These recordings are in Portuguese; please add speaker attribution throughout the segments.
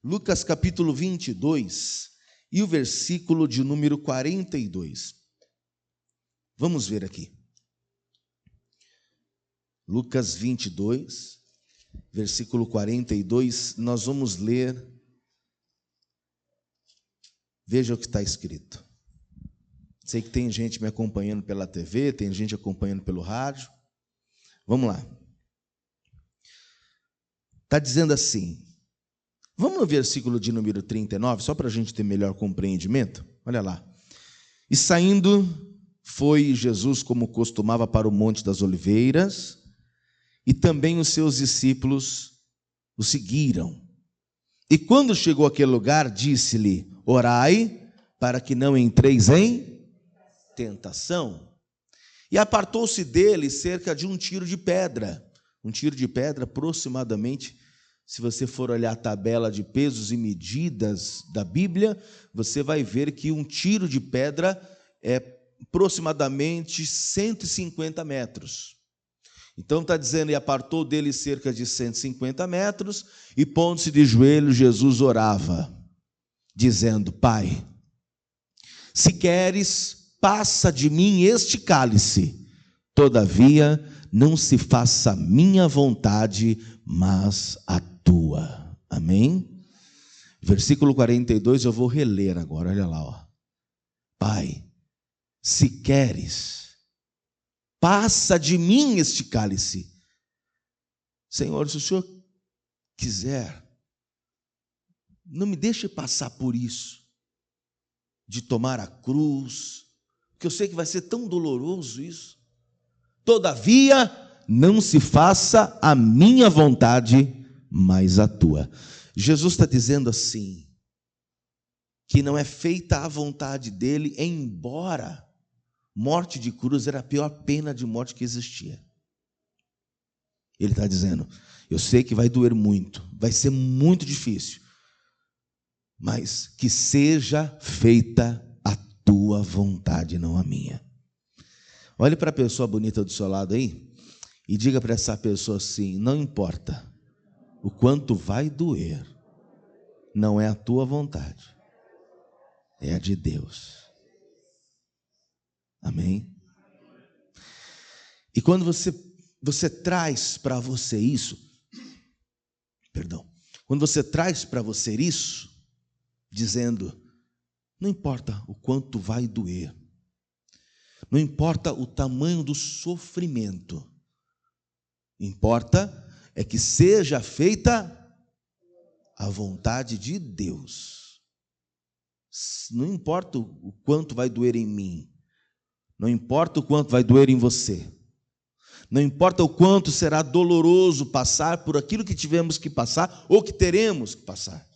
Speaker 1: Lucas capítulo 22 e o versículo de número 42. Vamos ver aqui. Lucas 22, versículo 42, nós vamos ler. Veja o que está escrito. Sei que tem gente me acompanhando pela TV, tem gente acompanhando pelo rádio. Vamos lá. Está dizendo assim. Vamos no versículo de número 39, só para a gente ter melhor compreendimento? Olha lá. E saindo, foi Jesus, como costumava, para o Monte das Oliveiras, e também os seus discípulos o seguiram. E quando chegou àquele lugar, disse-lhe: orai, para que não entreis em tentação. E apartou-se dele cerca de um tiro de pedra. Um tiro de pedra, aproximadamente, se você for olhar a tabela de pesos e medidas da Bíblia, você vai ver que um tiro de pedra é aproximadamente 150 metros. Então está dizendo, e apartou dele cerca de 150 metros, e pondo-se de joelhos, Jesus orava, dizendo: Pai, se queres, passa de mim este cálice, todavia não se faça a minha vontade, mas a tua. Amém? Versículo 42, eu vou reler agora, olha lá, ó. Pai, se queres, passa de mim este cálice. Senhor, se o Senhor quiser, não me deixe passar por isso, de tomar a cruz, porque eu sei que vai ser tão doloroso isso. Todavia, não se faça a minha vontade, mas a tua. Jesus está dizendo assim, que não é feita a vontade dele, embora morte de cruz era a pior pena de morte que existia. Ele está dizendo, eu sei que vai doer muito, vai ser muito difícil, mas que seja feita a tua vontade, não a minha. Olhe para a pessoa bonita do seu lado aí e diga para essa pessoa assim: não importa o quanto vai doer, não é a tua vontade, é a de Deus. Amém? E quando você traz para você isso, quando você traz para você isso, dizendo, não importa o quanto vai doer, não importa o tamanho do sofrimento, importa é que seja feita a vontade de Deus. Não importa o quanto vai doer em mim, não importa o quanto vai doer em você, não importa o quanto será doloroso passar por aquilo que tivemos que passar ou que teremos que passar.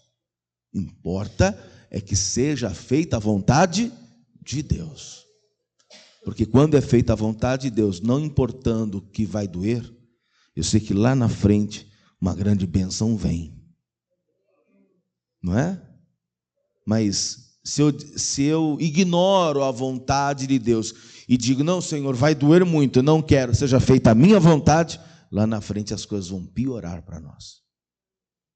Speaker 1: Importa é que seja feita a vontade de Deus. Porque quando é feita a vontade de Deus, não importando o que vai doer, eu sei que lá na frente uma grande bênção vem. Não é? Mas se eu ignoro a vontade de Deus e digo, não, Senhor, vai doer muito, eu não quero, seja feita a minha vontade, lá na frente as coisas vão piorar para nós.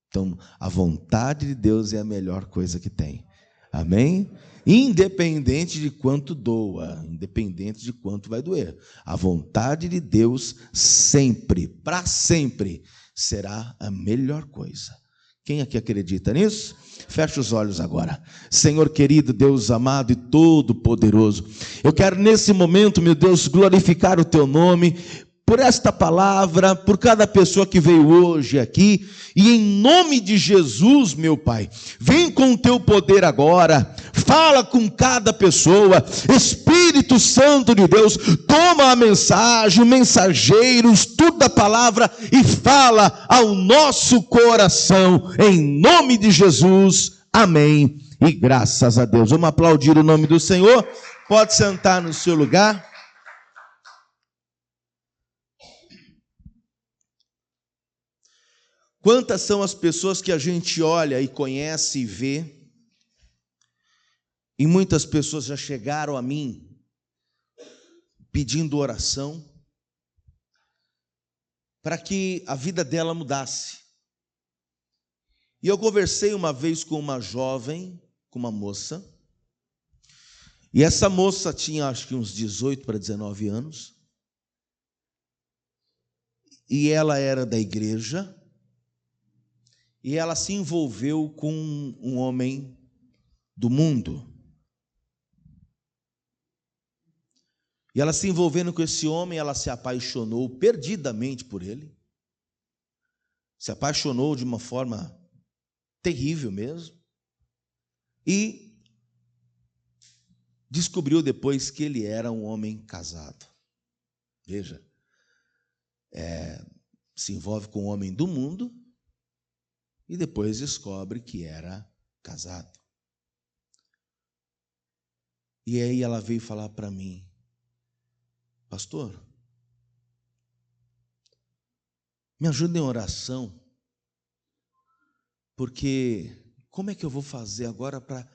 Speaker 1: Então, a vontade de Deus é a melhor coisa que tem. Amém? Independente de quanto doa, independente de quanto vai doer. A vontade de Deus sempre, para sempre, será a melhor coisa. Quem aqui acredita nisso? Feche os olhos agora. Senhor querido, Deus amado e todo-poderoso, eu quero nesse momento, meu Deus, glorificar o teu nome, por esta palavra, por cada pessoa que veio hoje aqui, e em nome de Jesus, meu Pai, vem com o teu poder agora, fala com cada pessoa, Espírito Santo de Deus, toma a mensagem, o mensageiro, estuda a palavra e fala ao nosso coração, em nome de Jesus, amém, e graças a Deus. Vamos aplaudir o nome do Senhor, pode sentar no seu lugar. Quantas são as pessoas que a gente olha e conhece e vê, e muitas pessoas já chegaram a mim pedindo oração para que a vida dela mudasse. E eu conversei uma vez com uma jovem, com uma moça, e essa moça tinha acho que uns 18 para 19 anos, e ela era da igreja, e ela se envolveu com um homem do mundo. E ela se envolvendo com esse homem, ela se apaixonou perdidamente por ele. Se apaixonou de uma forma terrível mesmo. E descobriu depois que ele era um homem casado. Veja, se envolve com um homem do mundo e depois descobre que era casado. E aí ela veio falar para mim: pastor, me ajuda em oração, porque como é que eu vou fazer agora para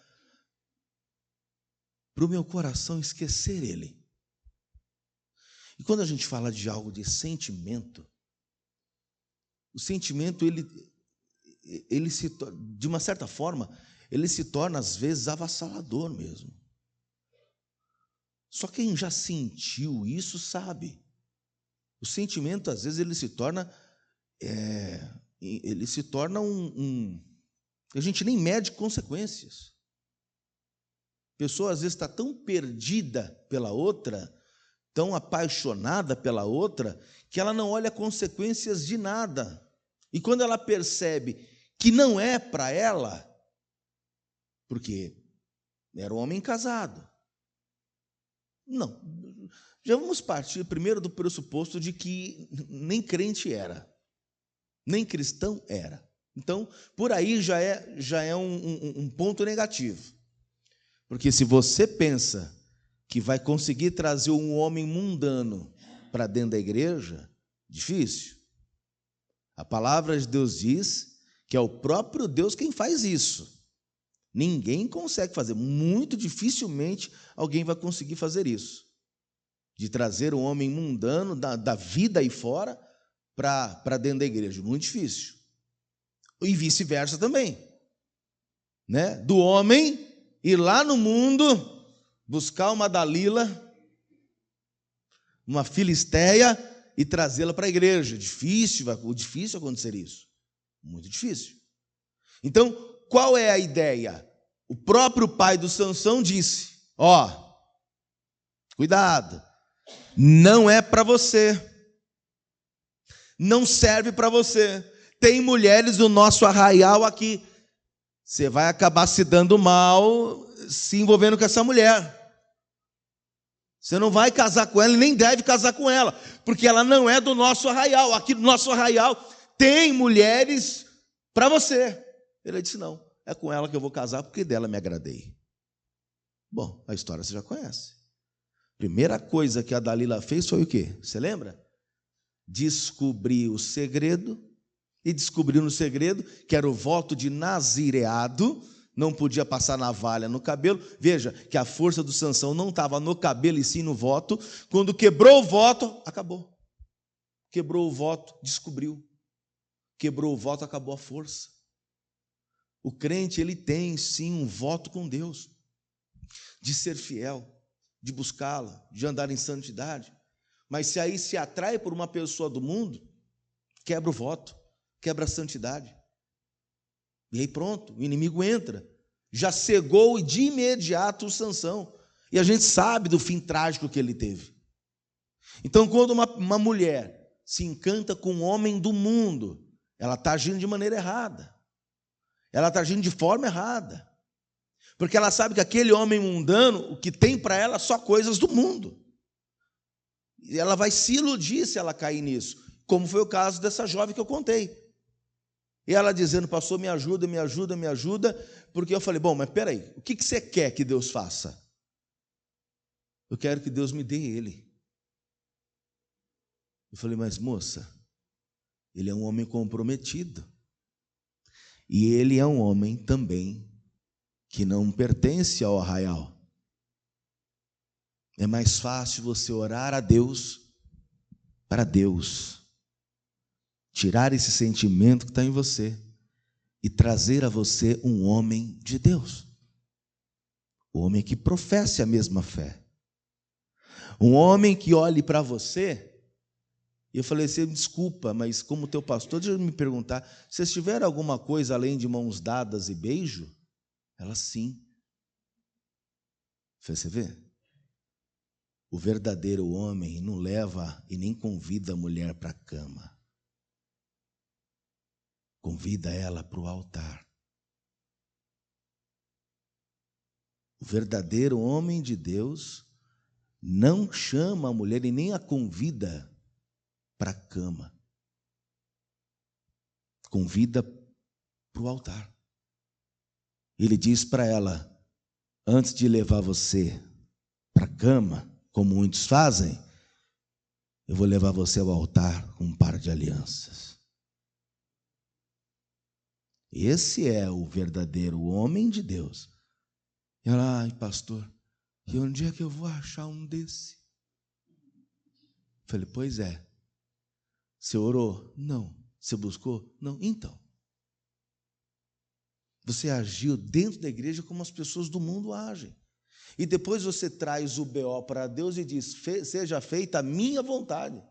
Speaker 1: o meu coração esquecer ele? E quando a gente fala de algo de sentimento, o sentimento, ele se, de uma certa forma, ele se torna às vezes avassalador mesmo. Só quem já sentiu isso sabe. O sentimento, às vezes, ele se torna a gente nem mede consequências. A pessoa, às vezes, está tão perdida pela outra, tão apaixonada pela outra, que ela não olha consequências de nada. E quando ela percebe que não é para ela, porque era um homem casado. Não, já vamos partir primeiro do pressuposto de que nem crente era, nem cristão era. Então, por aí já é um ponto negativo. Porque se você pensa que vai conseguir trazer um homem mundano para dentro da igreja, difícil. A palavra de Deus diz que é o próprio Deus quem faz isso. Ninguém consegue fazer, muito dificilmente alguém vai conseguir fazer isso, de trazer um homem mundano da vida aí fora para dentro da igreja, muito difícil. E vice-versa também, né? Do homem ir lá no mundo buscar uma Dalila, uma Filisteia e trazê-la para a igreja. Difícil acontecer isso, muito difícil. Então, qual é a ideia? O próprio pai do Sansão disse: cuidado, não é para você, não serve para você. Tem mulheres no nosso arraial aqui, você vai acabar se dando mal, se envolvendo com essa mulher. Você não vai casar com ela e nem deve casar com ela, porque ela não é do nosso arraial. Aqui no nosso arraial tem mulheres para você. Ele disse: não, é com ela que eu vou casar, porque dela me agradei. Bom, a história você já conhece. Primeira coisa que a Dalila fez foi o quê? Você lembra? Descobriu o segredo, e descobriu no segredo que era o voto de nazireado, não podia passar navalha no cabelo. Veja que a força do Sansão não estava no cabelo e sim no voto. Quando quebrou o voto, acabou. Quebrou o voto, descobriu. Quebrou o voto, acabou a força. O crente, ele tem sim um voto com Deus, de ser fiel, de buscá-la, de andar em santidade. Mas se aí se atrai por uma pessoa do mundo, quebra o voto, quebra a santidade. E aí pronto, o inimigo entra. Já cegou de imediato o Sansão. E a gente sabe do fim trágico que ele teve. Então, quando uma mulher se encanta com um homem do mundo, ela está agindo de maneira errada. Ela está agindo de forma errada. Porque ela sabe que aquele homem mundano, o que tem para ela, só coisas do mundo. E ela vai se iludir se ela cair nisso. Como foi o caso dessa jovem que eu contei. E ela dizendo: pastor, me ajuda, me ajuda, me ajuda. Porque eu falei: bom, mas peraí, o que você quer que Deus faça? Eu quero que Deus me dê ele. Eu falei: mas moça, ele é um homem comprometido. E ele é um homem também que não pertence ao arraial. É mais fácil você orar a Deus, para Deus tirar esse sentimento que está em você e trazer a você um homem de Deus. Um homem que professe a mesma fé. Um homem que olhe para você. E eu falei assim, desculpa, mas como teu pastor, deixa eu me perguntar, vocês tiveram alguma coisa além de mãos dadas e beijo? Ela, sim. Você vê? O verdadeiro homem não leva e nem convida a mulher para a cama. Convida ela para o altar. O verdadeiro homem de Deus não chama a mulher e nem a convida para a cama. Convida para o altar. Ele diz para ela, antes de levar você para a cama, como muitos fazem, eu vou levar você ao altar com um par de alianças. Esse é o verdadeiro homem de Deus. E ela, ai, pastor, e onde é que eu vou achar um desse? Falei, pois é. Você orou? Não. Você buscou? Não. Então. Você agiu dentro da igreja como as pessoas do mundo agem. E depois você traz o BO para Deus e diz, seja feita a minha vontade.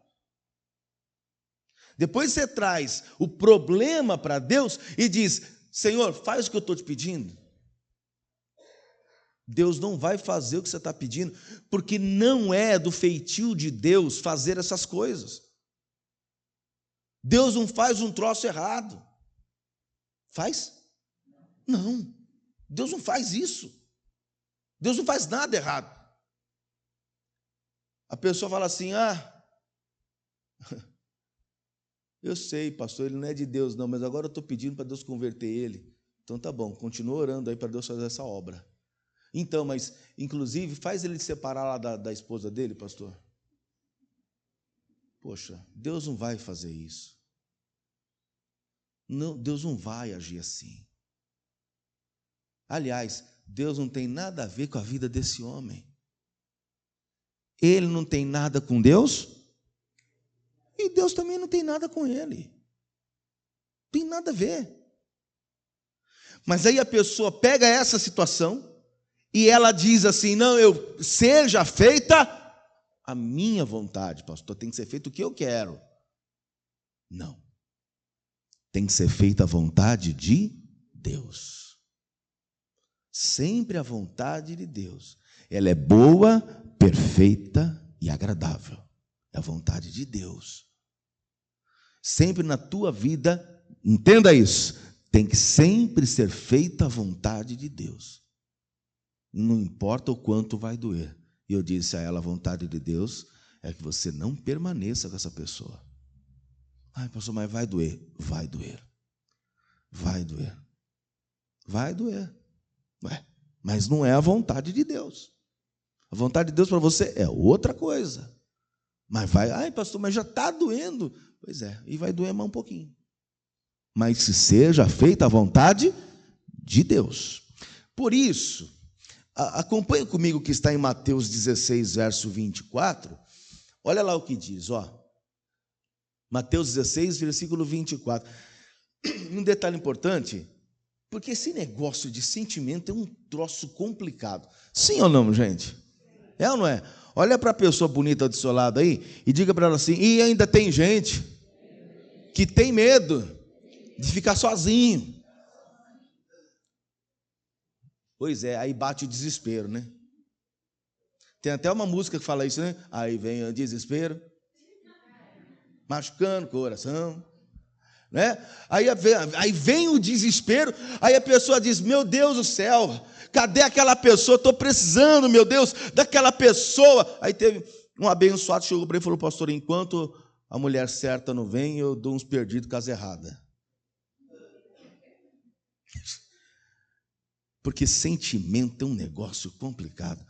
Speaker 1: Depois você traz o problema para Deus e diz, Senhor, faz o que eu estou te pedindo. Deus não vai fazer o que você está pedindo, porque não é do feitio de Deus fazer essas coisas. Deus não faz um troço errado. Faz? Não. Deus não faz isso. Deus não faz nada errado. A pessoa fala assim, eu sei, pastor, ele não é de Deus não, mas agora eu estou pedindo para Deus converter ele. Então tá bom, continua orando aí para Deus fazer essa obra. Então, mas, inclusive, faz ele separar lá da esposa dele, pastor. Poxa, Deus não vai fazer isso. Não, Deus não vai agir assim. Aliás, Deus não tem nada a ver com a vida desse homem. Ele não tem nada com Deus e Deus também não tem nada com ele. Não tem nada a ver. Mas aí a pessoa pega essa situação e ela diz assim, não, seja feita a minha vontade, pastor, tem que ser feito o que eu quero. Não. Tem que ser feita a vontade de Deus. Sempre a vontade de Deus. Ela é boa, perfeita e agradável. É a vontade de Deus. Sempre na tua vida, entenda isso, tem que sempre ser feita a vontade de Deus. Não importa o quanto vai doer. E eu disse a ela, a vontade de Deus é que você não permaneça com essa pessoa. Ai, pastor, mas vai doer. Vai doer. Vai doer. Vai doer. Mas não é a vontade de Deus. A vontade de Deus para você é outra coisa. Mas vai, ai, pastor, mas já está doendo. Pois é, e vai doer mais um pouquinho. Mas se seja feita a vontade de Deus. Por isso, acompanhe comigo o que está em Mateus 16, verso 24. Olha lá o que diz, ó. Mateus 16, versículo 24. Um detalhe importante, porque esse negócio de sentimento é um troço complicado. Sim ou não, gente? É ou não é? Olha para a pessoa bonita do seu lado aí e diga para ela assim, e ainda tem gente que tem medo de ficar sozinho. Pois é, aí bate o desespero, né? Tem até uma música que fala isso, né? Aí vem o desespero, machucando o coração, né? Aí vem o desespero, aí a pessoa diz, meu Deus do céu, cadê aquela pessoa? Estou precisando, meu Deus, daquela pessoa. Aí teve um abençoado, chegou para ele e falou, pastor, enquanto a mulher certa não vem, eu dou uns perdidos casa errada. Porque sentimento é um negócio complicado.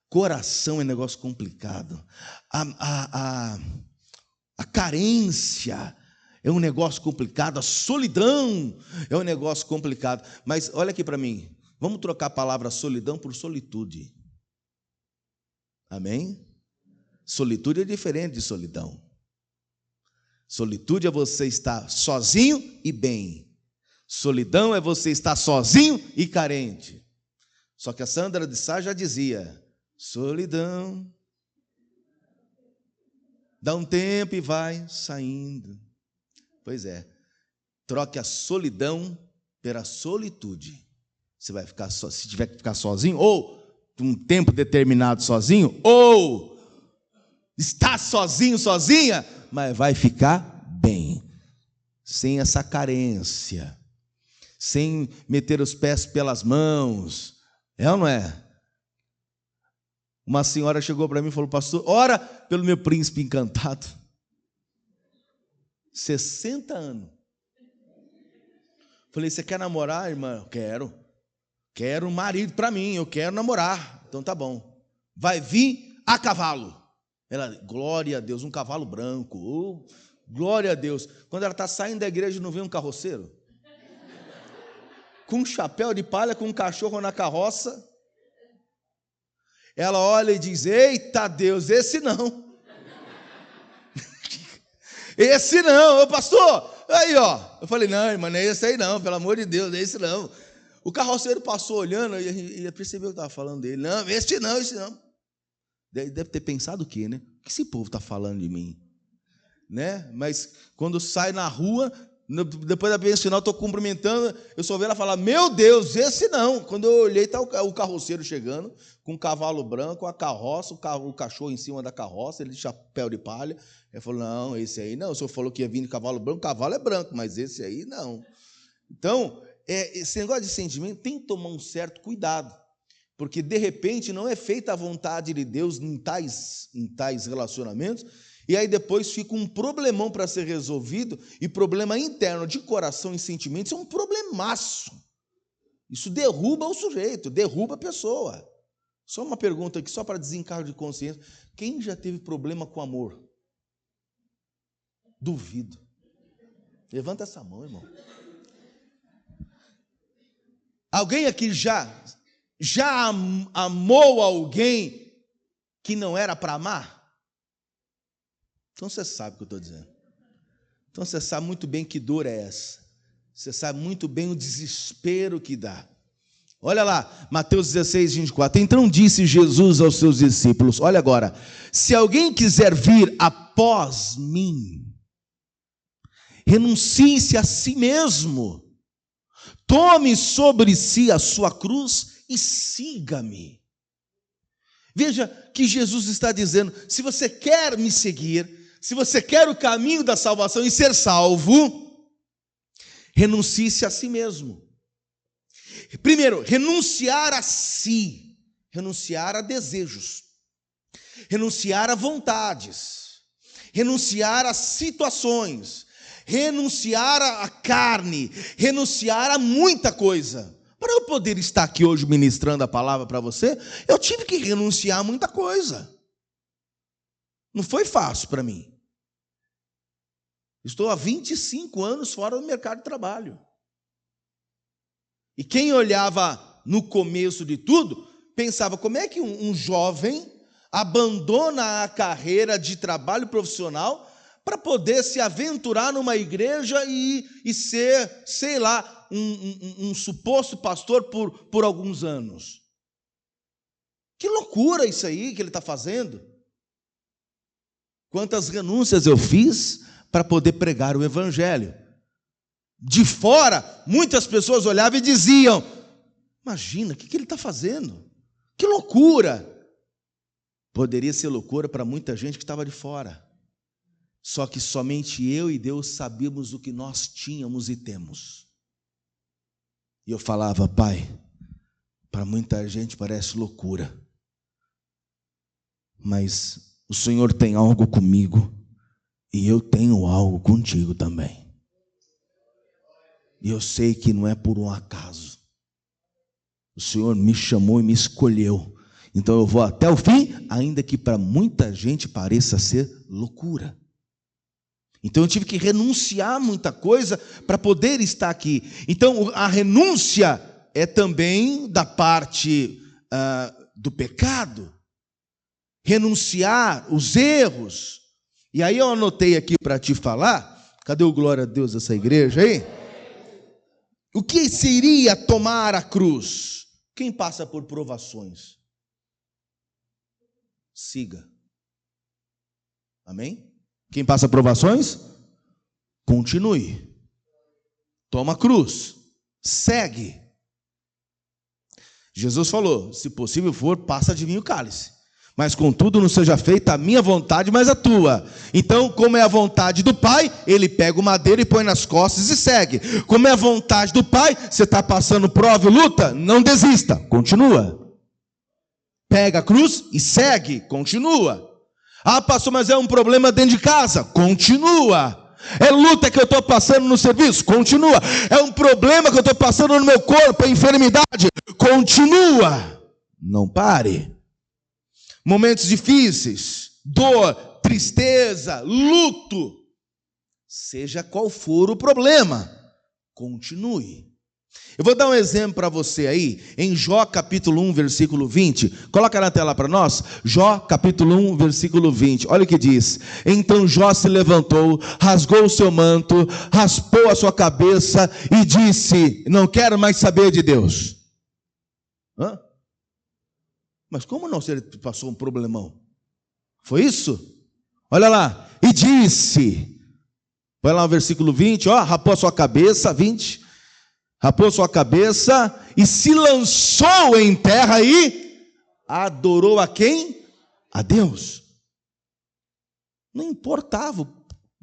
Speaker 1: Coração é um negócio complicado. A carência é um negócio complicado. A solidão é um negócio complicado. Mas olha aqui para mim. Vamos trocar a palavra solidão por solitude. Amém? Solitude é diferente de solidão. Solitude é você estar sozinho e bem. Solidão é você estar sozinho e carente. Só que a Sandra de Sá já dizia: solidão, dá um tempo e vai saindo. Pois é, troque a solidão pela solitude. Você vai ficar se tiver que ficar sozinho, ou um tempo determinado sozinho, ou está sozinho, sozinha, mas vai ficar bem, sem essa carência, sem meter os pés pelas mãos. É ou não é? Uma senhora chegou para mim e falou: pastor, ora pelo meu príncipe encantado. 60 anos. Falei: você quer namorar, irmã? Quero um marido para mim, eu quero namorar. Então tá bom. Vai vir a cavalo. Ela: glória a Deus, um cavalo branco. Oh, glória a Deus. Quando ela está saindo da igreja, não vem um carroceiro? Com um chapéu de palha, com um cachorro na carroça. Ela olha e diz: eita Deus, esse não. Esse não, ô pastor. Aí, ó. Eu falei: não, irmã, não é esse aí não, pelo amor de Deus, não é esse não. O carroceiro passou olhando e percebeu que eu estava falando dele. Não, esse não, esse não. Deve ter pensado o quê, né? O que esse povo está falando de mim? Né? Mas quando sai na rua, depois da bênção final, estou cumprimentando, eu só vejo ela falar: meu Deus, esse não. Quando eu olhei, está o carroceiro chegando, com um cavalo branco, a carroça, o cachorro em cima da carroça, ele de chapéu de palha. Ele falou: não, esse aí não. O senhor falou que ia vir de cavalo branco, o cavalo é branco, mas esse aí não. Então, esse negócio de sentimento tem que tomar um certo cuidado, porque de repente não é feita a vontade de Deus em tais relacionamentos, e aí depois fica um problemão para ser resolvido, e problema interno de coração e sentimentos é um problemaço. Isso derruba o sujeito, derruba a pessoa. Só uma pergunta aqui, só para desencargo de consciência: quem já teve problema com amor? Duvido. Levanta essa mão, irmão. Alguém aqui já amou alguém que não era para amar? Então você sabe o que eu estou dizendo. Então você sabe muito bem que dor é essa. Você sabe muito bem o desespero que dá. Olha lá, Mateus 16, 24. Então disse Jesus aos seus discípulos: olha agora, se alguém quiser vir após mim, renuncie-se a si mesmo. Tome sobre si a sua cruz e siga-me. Veja que Jesus está dizendo: se você quer me seguir, se você quer o caminho da salvação e ser salvo, renuncie-se a si mesmo. Primeiro, renunciar a si, renunciar a desejos, renunciar a vontades, renunciar a situações, renunciar à carne, renunciar a muita coisa. Para eu poder estar aqui hoje ministrando a palavra para você, eu tive que renunciar a muita coisa. Não foi fácil para mim. Estou há 25 anos fora do mercado de trabalho. E quem olhava no começo de tudo, pensava: como é que um jovem abandona a carreira de trabalho profissional para poder se aventurar numa igreja e ser, sei lá, um suposto pastor por alguns anos? Que loucura isso aí que ele está fazendo. Quantas renúncias eu fiz para poder pregar o evangelho. De fora, muitas pessoas olhavam e diziam: imagina, o que ele está fazendo? Que loucura! Poderia ser loucura para muita gente que estava de fora. Só que somente eu e Deus sabíamos o que nós tínhamos e temos. E eu falava: Pai, para muita gente parece loucura, mas o Senhor tem algo comigo e eu tenho algo contigo também. E eu sei que não é por um acaso. O Senhor me chamou e me escolheu. Então eu vou até o fim, ainda que para muita gente pareça ser loucura. Então eu tive que renunciar a muita coisa para poder estar aqui. Então a renúncia é também da parte do pecado. Renunciar os erros. E aí eu anotei aqui para te falar. Cadê o glória a Deus dessa igreja aí? O que seria tomar a cruz? Quem passa por provações, siga. Amém? Quem passa provações, continue. Toma a cruz, segue. Jesus falou: se possível for, passa de mim o cálice, mas contudo não seja feita a minha vontade, mas a tua. Então, como é a vontade do Pai, ele pega o madeiro e põe nas costas e segue. Como é a vontade do Pai, você está passando prova e luta, não desista, continua. Pega a cruz e segue, continua. Ah, pastor, mas é um problema dentro de casa, continua. É luta que eu estou passando no serviço, continua. É um problema que eu estou passando no meu corpo, é enfermidade, continua. Não pare. Momentos difíceis, dor, tristeza, luto, seja qual for o problema, continue. Eu vou dar um exemplo para você aí, em Jó capítulo 1, versículo 20. Coloca na tela para nós, Jó capítulo 1, versículo 20. Olha o que diz: então Jó se levantou, rasgou o seu manto, raspou a sua cabeça e disse: não quero mais saber de Deus. Hã? Mas como não, se ele passou um problemão? Foi isso? Olha lá, e disse, vai lá no versículo 20, ó, rapou a sua cabeça, 20, rapou a sua cabeça e se lançou em terra e adorou a quem? A Deus. Não importava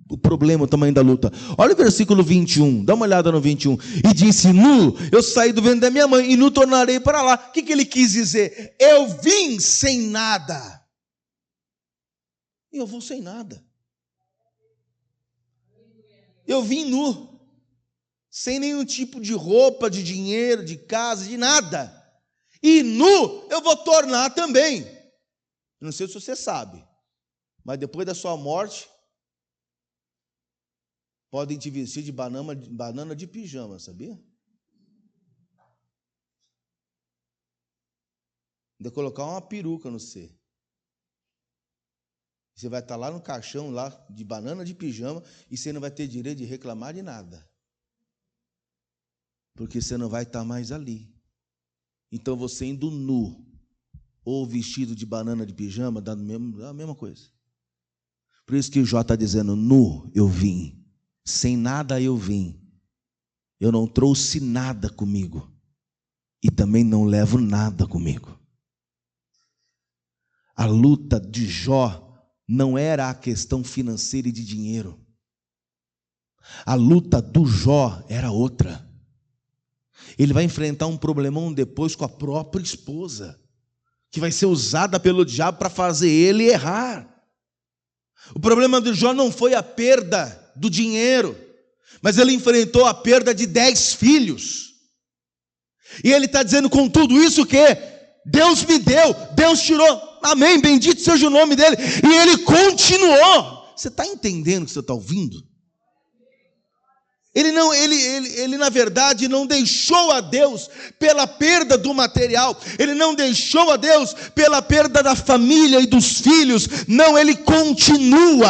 Speaker 1: o problema, o tamanho da luta. Olha o versículo 21, dá uma olhada no 21. E disse: nu, eu saí do ventre da minha mãe e nu tornarei para lá. O que ele quis dizer? Eu vim sem nada. E eu vou sem nada. Eu vim nu, sem nenhum tipo de roupa, de dinheiro, de casa, de nada. E nu eu vou tornar também. Não sei se você sabe, mas depois da sua morte, podem te vestir de banana de pijama, sabia? Ainda colocar uma peruca no você. Você vai estar lá no caixão, lá de banana de pijama, e você não vai ter direito de reclamar de nada. Porque você não vai estar mais ali. Então você indo nu, ou vestido de banana de pijama, dá a mesma coisa. Por isso que o Jó está dizendo: nu eu vim, sem nada eu vim. Eu não trouxe nada comigo. E também não levo nada comigo. A luta de Jó não era a questão financeira e de dinheiro. A luta do Jó era outra. Ele vai enfrentar um problemão depois com a própria esposa, que vai ser usada pelo diabo para fazer ele errar. O problema do Jó não foi a perda do dinheiro, mas ele enfrentou a perda de 10 filhos. E ele está dizendo com tudo isso que Deus me deu, Deus tirou, amém, bendito seja o nome dele. E ele continuou. Você está entendendo o que você está ouvindo? Ele na verdade não deixou a Deus pela perda do material, ele não deixou a Deus pela perda da família e dos filhos, não, ele continuou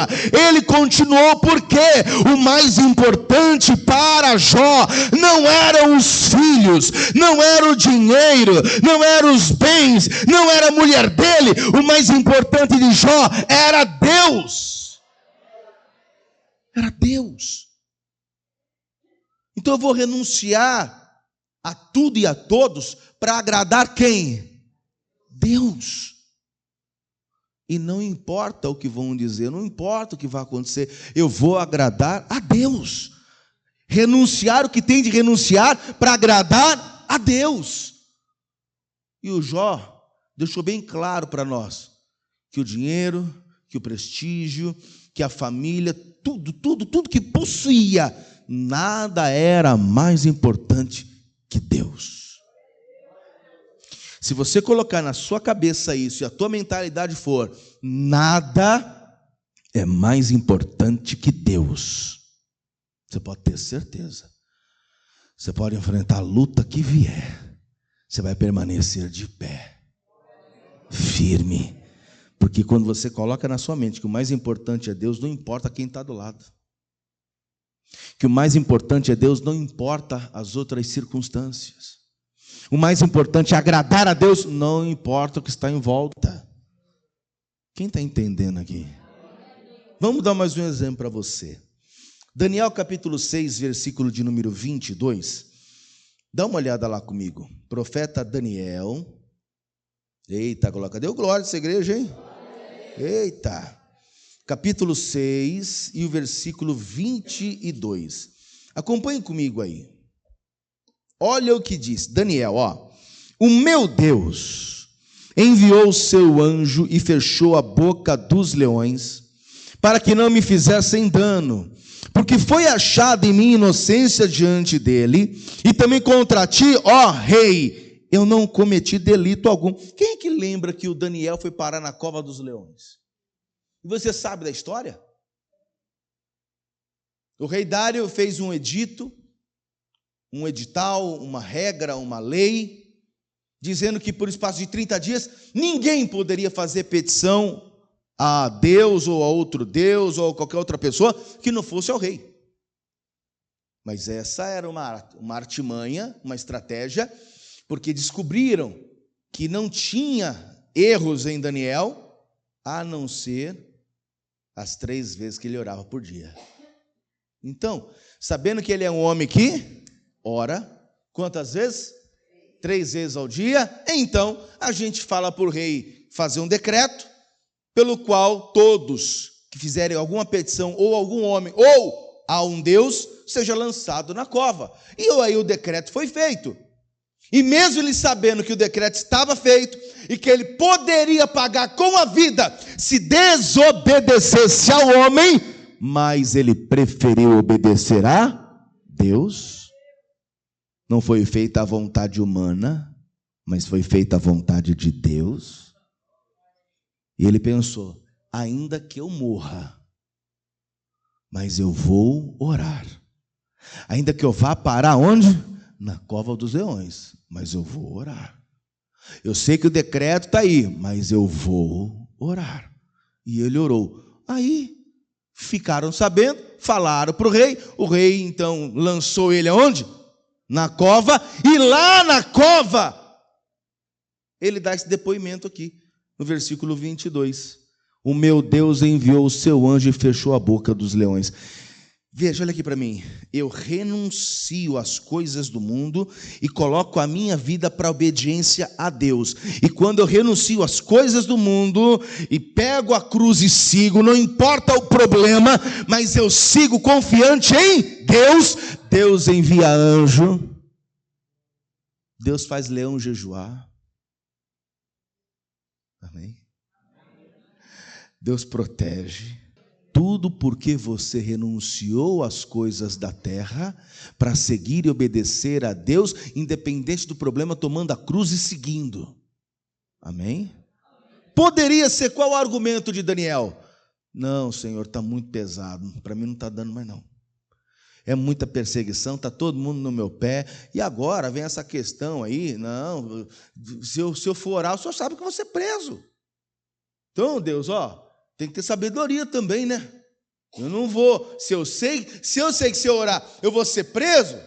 Speaker 1: porque o mais importante para Jó não eram os filhos, não era o dinheiro, não eram os bens, não era a mulher dele, o mais importante de Jó era Deus. Era Deus. Então eu vou renunciar a tudo e a todos para agradar quem? Deus. E não importa o que vão dizer, não importa o que vai acontecer, eu vou agradar a Deus. Renunciar o que tem de renunciar para agradar a Deus. E o Jó deixou bem claro para nós que o dinheiro, que o prestígio, que a família, tudo que possuía, nada era mais importante que Deus. Se você colocar na sua cabeça isso e a tua mentalidade for: nada é mais importante que Deus, você pode ter certeza. Você pode enfrentar a luta que vier, você vai permanecer de pé, firme. Porque quando você coloca na sua mente que o mais importante é Deus, não importa quem está do lado. que o mais importante é Deus, não importa as outras circunstâncias. O mais importante é agradar a Deus, não importa o que está em volta. Quem está entendendo aqui? Vamos dar mais um exemplo para você. Daniel capítulo 6, versículo de número 22. Dá uma olhada lá comigo. Profeta Daniel. Eita, cadê o glória dessa igreja, hein? Eita. Capítulo 6 e o versículo 22. Acompanhe comigo aí. Olha o que diz Daniel, ó. O meu Deus enviou o seu anjo e fechou a boca dos leões, para que não me fizessem dano, porque foi achada em mim inocência diante dele, e também contra ti, ó rei, eu não cometi delito algum. Quem é que lembra que o Daniel foi parar na cova dos leões? E você sabe da história? O rei Dário fez um edito, um edital, uma regra, uma lei, dizendo que por espaço de 30 dias, ninguém poderia fazer petição a Deus ou a outro Deus ou a qualquer outra pessoa que não fosse ao rei. Mas essa era uma artimanha, uma estratégia, porque descobriram que não tinha erros em Daniel, a não ser as 3 vezes que ele orava por dia. Então, sabendo que ele é um homem que ora, quantas vezes? 3 vezes ao dia. Então, a gente fala para o rei fazer um decreto, pelo qual todos que fizerem alguma petição, ou algum homem, ou a um Deus, seja lançado na cova. E aí o decreto foi feito. E mesmo ele sabendo que o decreto estava feito, e que ele poderia pagar com a vida, se desobedecesse ao homem, mas ele preferiu obedecer a Deus. Não foi feita a vontade humana, mas foi feita a vontade de Deus. E ele pensou, ainda que eu morra, mas eu vou orar. Ainda que eu vá parar onde? Na cova dos leões, mas eu vou orar. Eu sei que o decreto está aí, mas eu vou orar. E ele orou. Aí ficaram sabendo, falaram para o rei então lançou ele aonde? Na cova, e lá na cova, ele dá esse depoimento aqui, no versículo 22. O meu Deus enviou o seu anjo e fechou a boca dos leões. Veja, olha aqui para mim. Eu renuncio às coisas do mundo e coloco a minha vida para a obediência a Deus. E quando eu renuncio às coisas do mundo e pego a cruz e sigo, não importa o problema, mas eu sigo confiante em Deus. Deus envia anjo. Deus faz leão jejuar. Amém? Deus protege. Tudo porque você renunciou às coisas da terra para seguir e obedecer a Deus, independente do problema, tomando a cruz e seguindo. Amém? Poderia ser qual o argumento de Daniel? Não, Senhor, está muito pesado, para mim não está dando mais não. É muita perseguição, está todo mundo no meu pé, e agora vem essa questão aí, não, se eu for orar, o Senhor sabe que eu vou ser preso. Então, Deus, tem que ter sabedoria também, né? Eu não vou, se eu sei que se eu orar, eu vou ser preso,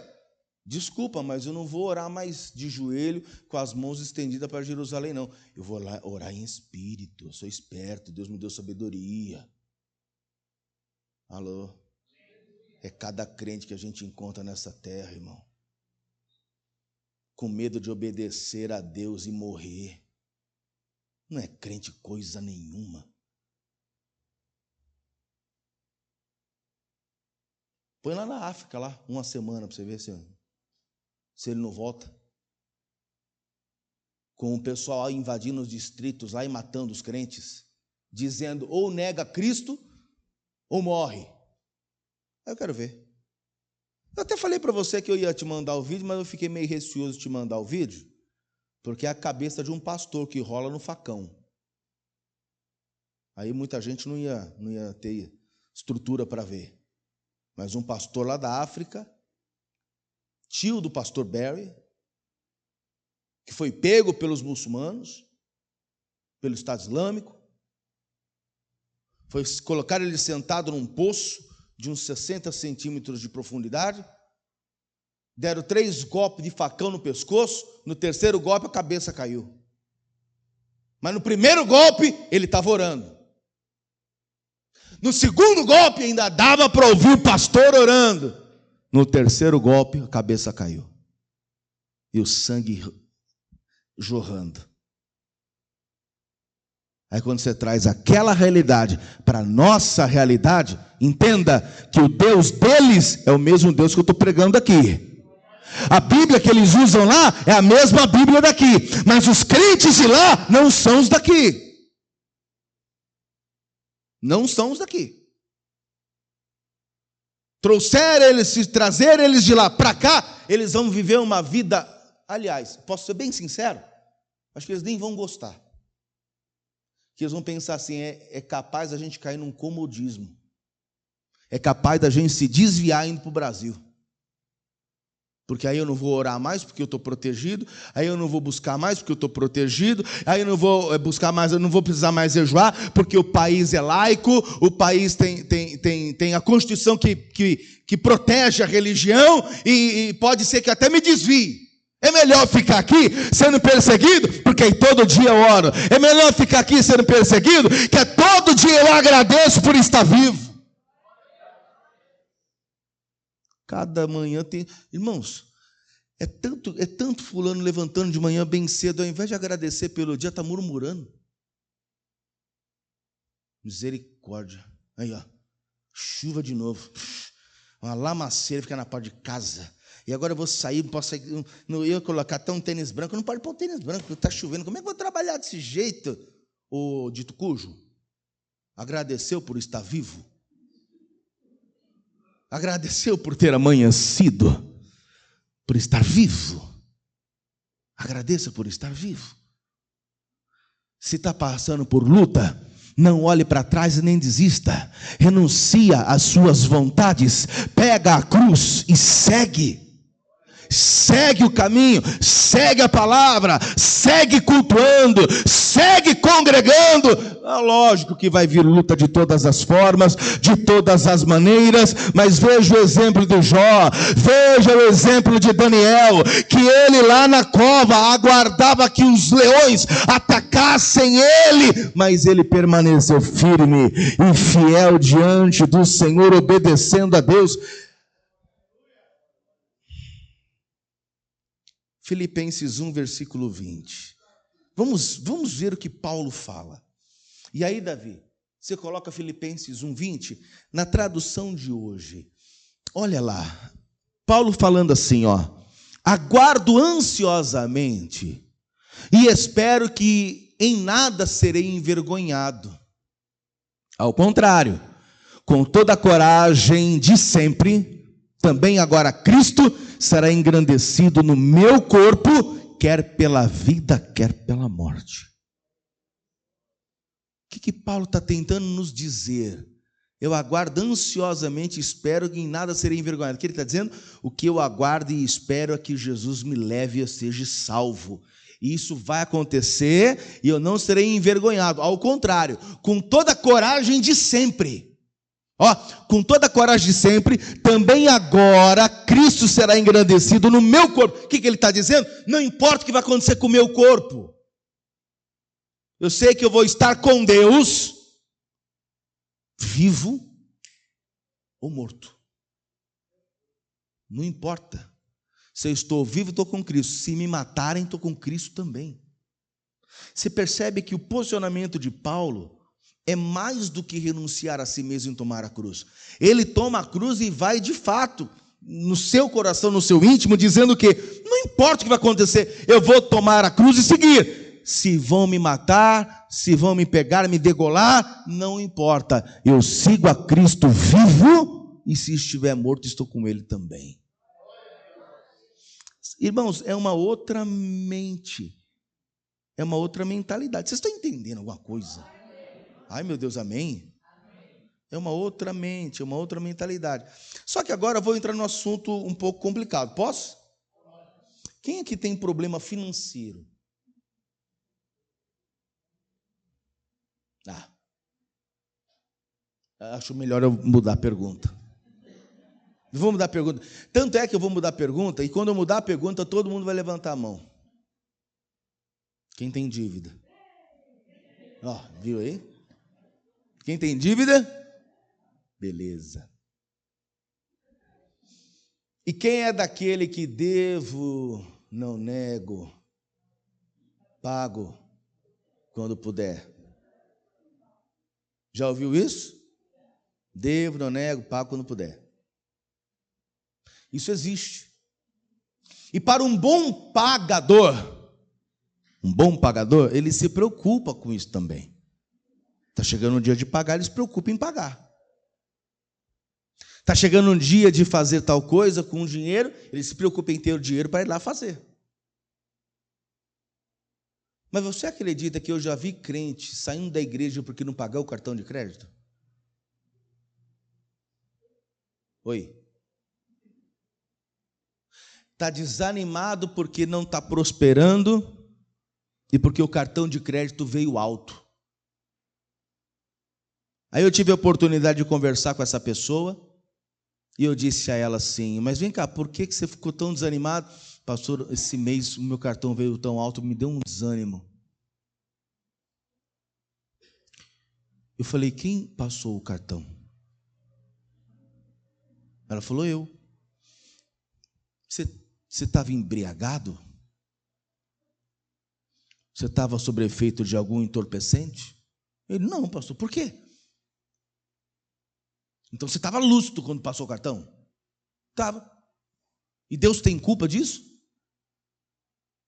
Speaker 1: desculpa, mas eu não vou orar mais de joelho, com as mãos estendidas para Jerusalém, não. Eu vou lá orar em espírito, eu sou esperto, Deus me deu sabedoria. Alô? É cada crente que a gente encontra nessa terra, irmão, com medo de obedecer a Deus e morrer. Não é crente coisa nenhuma. Põe lá na África, lá, uma semana, para você ver se ele não volta. Com o pessoal invadindo os distritos lá e matando os crentes, dizendo ou nega Cristo ou morre. Aí eu quero ver. Eu até falei para você que eu ia te mandar o vídeo, mas eu fiquei meio receoso de te mandar o vídeo, porque é a cabeça de um pastor que rola no facão. Aí muita gente não ia ter estrutura para ver. Mas um pastor lá da África, tio do pastor Barry, que foi pego pelos muçulmanos, pelo Estado Islâmico, colocaram ele sentado num poço de uns 60 centímetros de profundidade, deram 3 golpes de facão no pescoço, no terceiro golpe a cabeça caiu. Mas no primeiro golpe ele estava orando. No segundo golpe ainda dava para ouvir o pastor orando. No terceiro golpe a cabeça caiu. E o sangue jorrando. Aí quando você traz aquela realidade para a nossa realidade, entenda que o Deus deles é o mesmo Deus que eu estou pregando aqui. A Bíblia que eles usam lá é a mesma Bíblia daqui, mas os crentes de lá não são os daqui. Não são os daqui. Trazer eles de lá para cá, eles vão viver uma vida, aliás, posso ser bem sincero, acho que eles nem vão gostar. Que eles vão pensar assim, é capaz da gente cair num comodismo. É capaz da gente se desviar indo para o Brasil. Porque aí eu não vou orar mais porque eu estou protegido, aí eu não vou buscar mais porque eu estou protegido, aí eu não vou buscar mais, eu não vou precisar mais jejuar porque o país é laico, o país tem a Constituição que protege a religião e pode ser que até me desvie. É melhor ficar aqui sendo perseguido, porque aí todo dia eu oro. É melhor ficar aqui sendo perseguido, que todo dia eu agradeço por estar vivo. Cada manhã tem... Irmãos, é tanto fulano levantando de manhã bem cedo, ao invés de agradecer pelo dia, está murmurando. Misericórdia. Aí, ó. Chuva de novo. Uma lamaceira fica na porta de casa. E agora eu vou sair, não posso sair, eu ia colocar até um tênis branco. Eu não pode pôr um tênis branco, porque está chovendo. Como é que eu vou trabalhar desse jeito? O dito cujo agradeceu por estar vivo. Agradeceu por ter amanhecido, por estar vivo. Agradeça por estar vivo. Se está passando por luta, não olhe para trás e nem desista. Renuncia às suas vontades, pega a cruz e segue. Segue o caminho, segue a palavra, segue cultuando, segue congregando. Lógico que vai vir luta de todas as formas, de todas as maneiras, mas veja o exemplo de Jó, veja o exemplo de Daniel, que ele lá na cova aguardava que os leões atacassem ele, mas ele permaneceu firme e fiel diante do Senhor, obedecendo a Deus. Filipenses 1, versículo 20. Vamos ver o que Paulo fala. E aí, Davi, você coloca Filipenses 1, 20 na tradução de hoje. Olha lá, Paulo falando assim, ó: aguardo ansiosamente e espero que em nada serei envergonhado. Ao contrário, com toda a coragem de sempre, também agora Cristo será engrandecido no meu corpo, quer pela vida, quer pela morte. O que Paulo está tentando nos dizer? Eu aguardo ansiosamente, espero que em nada serei envergonhado. O que ele está dizendo? O que eu aguardo e espero é que Jesus me leve e eu seja salvo. E isso vai acontecer e eu não serei envergonhado. Ao contrário, com toda a coragem de sempre. Com toda a coragem de sempre, também agora Cristo será engrandecido no meu corpo. O que ele está dizendo? Não importa o que vai acontecer com o meu corpo. Eu sei que eu vou estar com Deus, vivo ou morto. Não importa. Se eu estou vivo, estou com Cristo. Se me matarem, estou com Cristo também. Você percebe que o posicionamento de Paulo é mais do que renunciar a si mesmo em tomar a cruz. Ele toma a cruz e vai de fato, no seu coração, no seu íntimo, dizendo que não importa o que vai acontecer, eu vou tomar a cruz e seguir. Se vão me matar, se vão me pegar, me degolar, não importa. Eu sigo a Cristo vivo e se estiver morto, estou com Ele também. Irmãos, é uma outra mente, é uma outra mentalidade. Vocês estão entendendo alguma coisa? Ai, meu Deus, amém? É uma outra mente, é uma outra mentalidade. Só que agora eu vou entrar num assunto um pouco complicado. Posso? Quem aqui tem problema financeiro? Acho melhor eu mudar a pergunta. Vou mudar a pergunta. Tanto é que eu vou mudar a pergunta, e quando eu mudar a pergunta, todo mundo vai levantar a mão. Quem tem dívida? Ó, viu aí? Quem tem dívida? Beleza. E quem é daquele que devo, não nego, pago quando puder? Já ouviu isso? Devo, não nego, pago quando puder. Isso existe. E para um bom pagador, ele se preocupa com isso também. Está chegando o dia de pagar, ele se preocupa em pagar. Está chegando um dia de fazer tal coisa com o dinheiro, ele se preocupa em ter o dinheiro para ir lá fazer. Mas você acredita que eu já vi crente saindo da igreja porque não pagou o cartão de crédito? Oi? Está desanimado porque não está prosperando e porque o cartão de crédito veio alto. Aí eu tive a oportunidade de conversar com essa pessoa e eu disse a ela assim, mas vem cá, por que você ficou tão desanimado? Pastor, esse mês o meu cartão veio tão alto, me deu um desânimo. Eu falei, quem passou o cartão? Ela falou, eu. Você estava embriagado? Você estava sob efeito de algum entorpecente? Ele, não, pastor, por quê? Então você estava lúcido quando passou o cartão? Estava. E Deus tem culpa disso?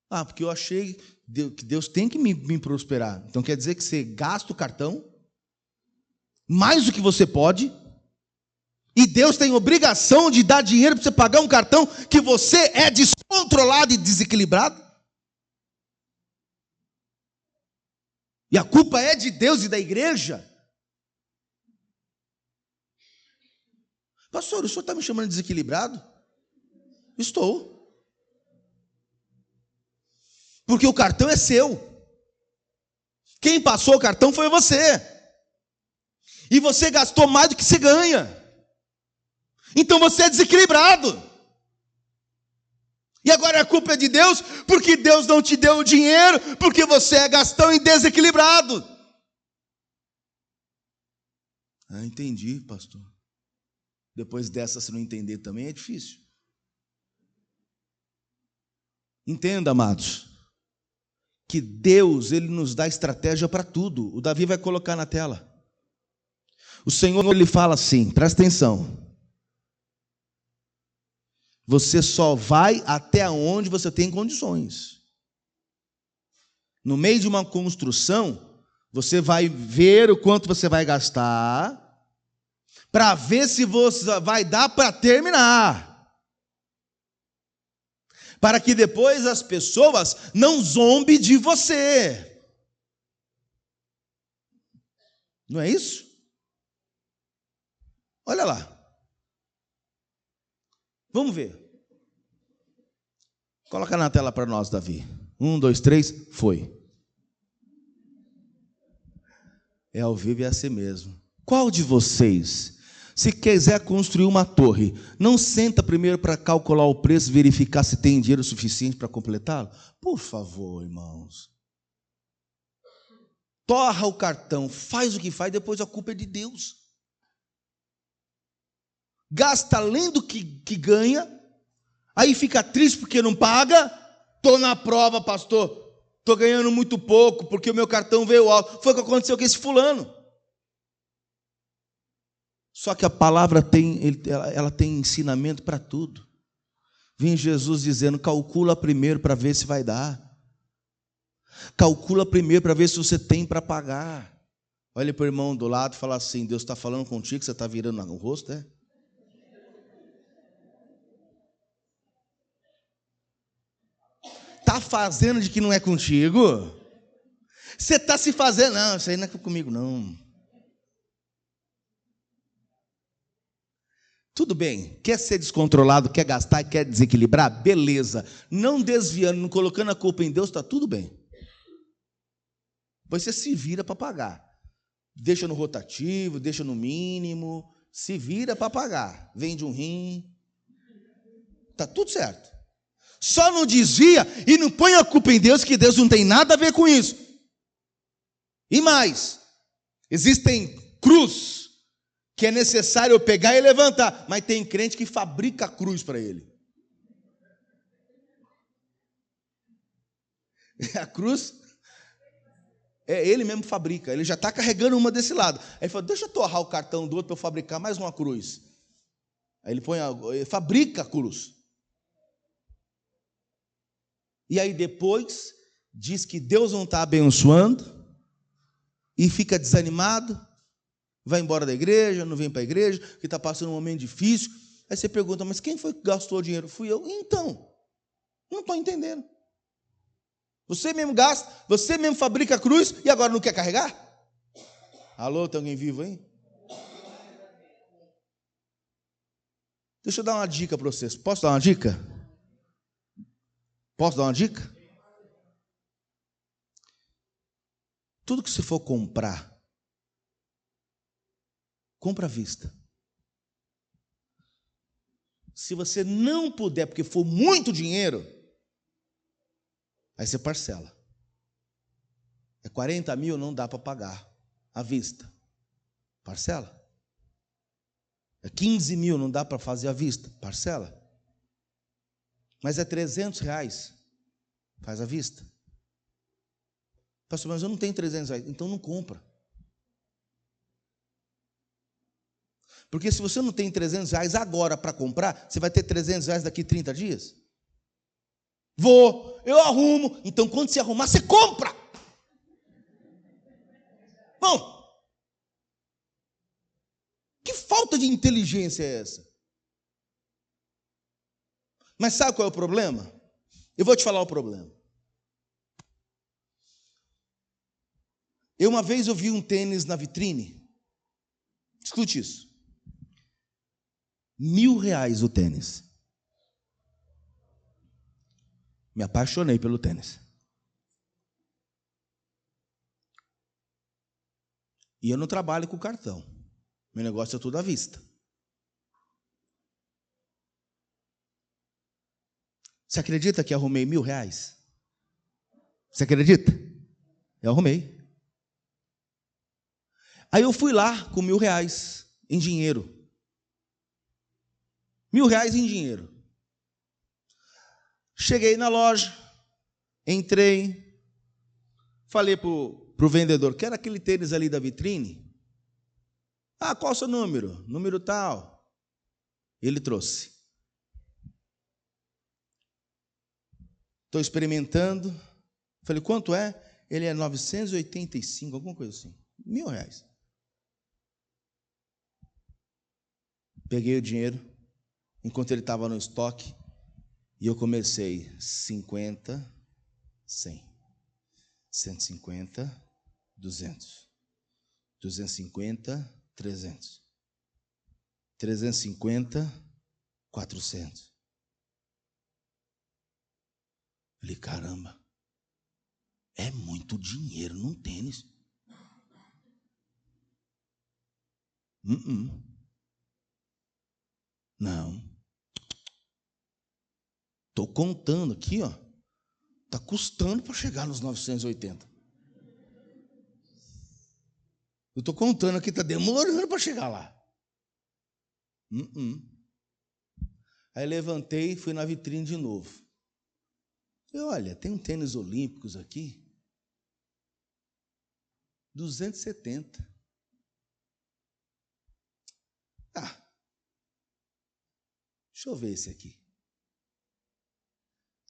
Speaker 1: Ah, porque eu achei que Deus tem que me prosperar. Então quer dizer que você gasta o cartão mais do que você pode, e Deus tem obrigação de dar dinheiro para você pagar um cartão que você é descontrolado e desequilibrado? E a culpa é de Deus e da igreja? Pastor, o senhor está me chamando de desequilibrado? Estou. Porque o cartão é seu. Quem passou o cartão foi você. E você gastou mais do que você ganha. Então você é desequilibrado. E agora a culpa é de Deus, porque Deus não te deu o dinheiro, porque você é gastão e desequilibrado. Ah, entendi, pastor. Depois dessa, se não entender também, é difícil. Entenda, amados, que Deus, Ele nos dá estratégia para tudo. O Davi vai colocar na tela. O Senhor, Ele fala assim, presta atenção. Você só vai até onde você tem condições. No meio de uma construção, você vai ver o quanto você vai gastar, para ver se você vai dar para terminar. Para que depois as pessoas não zombem de você. Não é isso? Olha lá. Vamos ver. Coloca na tela para nós, Davi. 1, 2, 3, foi. É ao vivo e é assim mesmo. Qual de vocês, se quiser construir uma torre, não senta primeiro para calcular o preço, verificar se tem dinheiro suficiente para completá-lo? Por favor, irmãos. Torra o cartão, faz o que faz, depois a culpa é de Deus. Gasta além do que ganha, aí fica triste porque não paga. Estou na prova, pastor, estou ganhando muito pouco, porque o meu cartão veio alto. Foi o que aconteceu com esse fulano. Só que a palavra ela tem ensinamento para tudo. Vem Jesus dizendo, calcula primeiro para ver se vai dar. Calcula primeiro para ver se você tem para pagar. Olha para o irmão do lado e fala assim, Deus está falando contigo, você está virando o rosto, é? Está fazendo de que não é contigo? Você está se fazendo, não, isso aí não é comigo não. Tudo bem, quer ser descontrolado, quer gastar, quer desequilibrar? Beleza. Não desviando, não colocando a culpa em Deus, está tudo bem. Depois você se vira para pagar. Deixa no rotativo, deixa no mínimo, se vira para pagar. Vende um rim, Está tudo certo. Só não desvia e não põe a culpa em Deus, que Deus não tem nada a ver com isso. E mais, existem cruz que é necessário eu pegar e levantar, mas tem crente que fabrica a cruz para ele. A cruz, ele mesmo fabrica, ele já está carregando uma desse lado. Aí ele fala, deixa eu torrar o cartão do outro para eu fabricar mais uma cruz. Aí ele fabrica a cruz. E aí depois diz que Deus não está abençoando e fica desanimado, vai embora da igreja, não vem para a igreja, que está passando um momento difícil. Aí você pergunta, mas quem foi que gastou o dinheiro? Fui eu. Então, não estou entendendo. Você mesmo gasta, você mesmo fabrica a cruz e agora não quer carregar? Alô, tem alguém vivo aí? Deixa eu dar uma dica para vocês. Posso dar uma dica? Posso dar uma dica? Tudo que você for comprar, compra à vista. Se você não puder, porque for muito dinheiro, aí você parcela. É 40 mil, não dá para pagar à vista. Parcela. É 15 mil, não dá para fazer à vista. Parcela. Mas é 300 reais. Faz à vista. Pastor, mas eu não tenho 300 reais. Então não compra. Porque se você não tem 300 reais agora para comprar, você vai ter 300 reais daqui 30 dias? Eu arrumo. Então quando você arrumar, você compra. Bom, que falta de inteligência é essa? Mas sabe qual é o problema? Eu vou te falar o problema. Uma vez eu vi um tênis na vitrine. Escute isso. R$1.000 o tênis. Me apaixonei pelo tênis. E eu não trabalho com cartão. Meu negócio é tudo à vista. Você acredita que arrumei R$1.000? Você acredita? Eu arrumei. Aí eu fui lá com R$1.000 em dinheiro. R$1.000 em dinheiro. Cheguei na loja, entrei, falei para o vendedor, quero aquele tênis ali da vitrine. Ah, qual é o seu número? Número tal. Ele trouxe. Estou experimentando. Falei, quanto é? Ele é 985, alguma coisa assim. R$1.000. Peguei o dinheiro, enquanto ele estava no estoque, e eu comecei 50, 100, 150, 200, 250, 300, 350, 400. Falei, caramba, é muito dinheiro num tênis. Não. Estou contando aqui, ó. Está custando para chegar nos 980. Eu estou contando aqui, está demorando para chegar lá. Aí levantei e fui na vitrine de novo. Olha, tem um tênis olímpicos aqui. 270. Deixa eu ver esse aqui.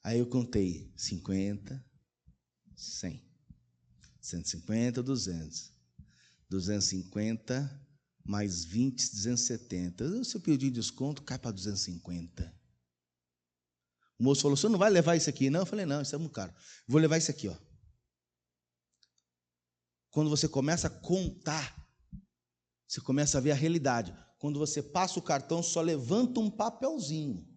Speaker 1: Aí eu contei 50, 100, 150, 200, 250, mais 20, 270. Se eu pedir desconto, cai para 250. O moço falou, você não vai levar isso aqui? Não, eu falei, não, isso é muito caro. Vou levar isso aqui, ó. Quando você começa a contar, você começa a ver a realidade. Quando você passa o cartão, só levanta um papelzinho.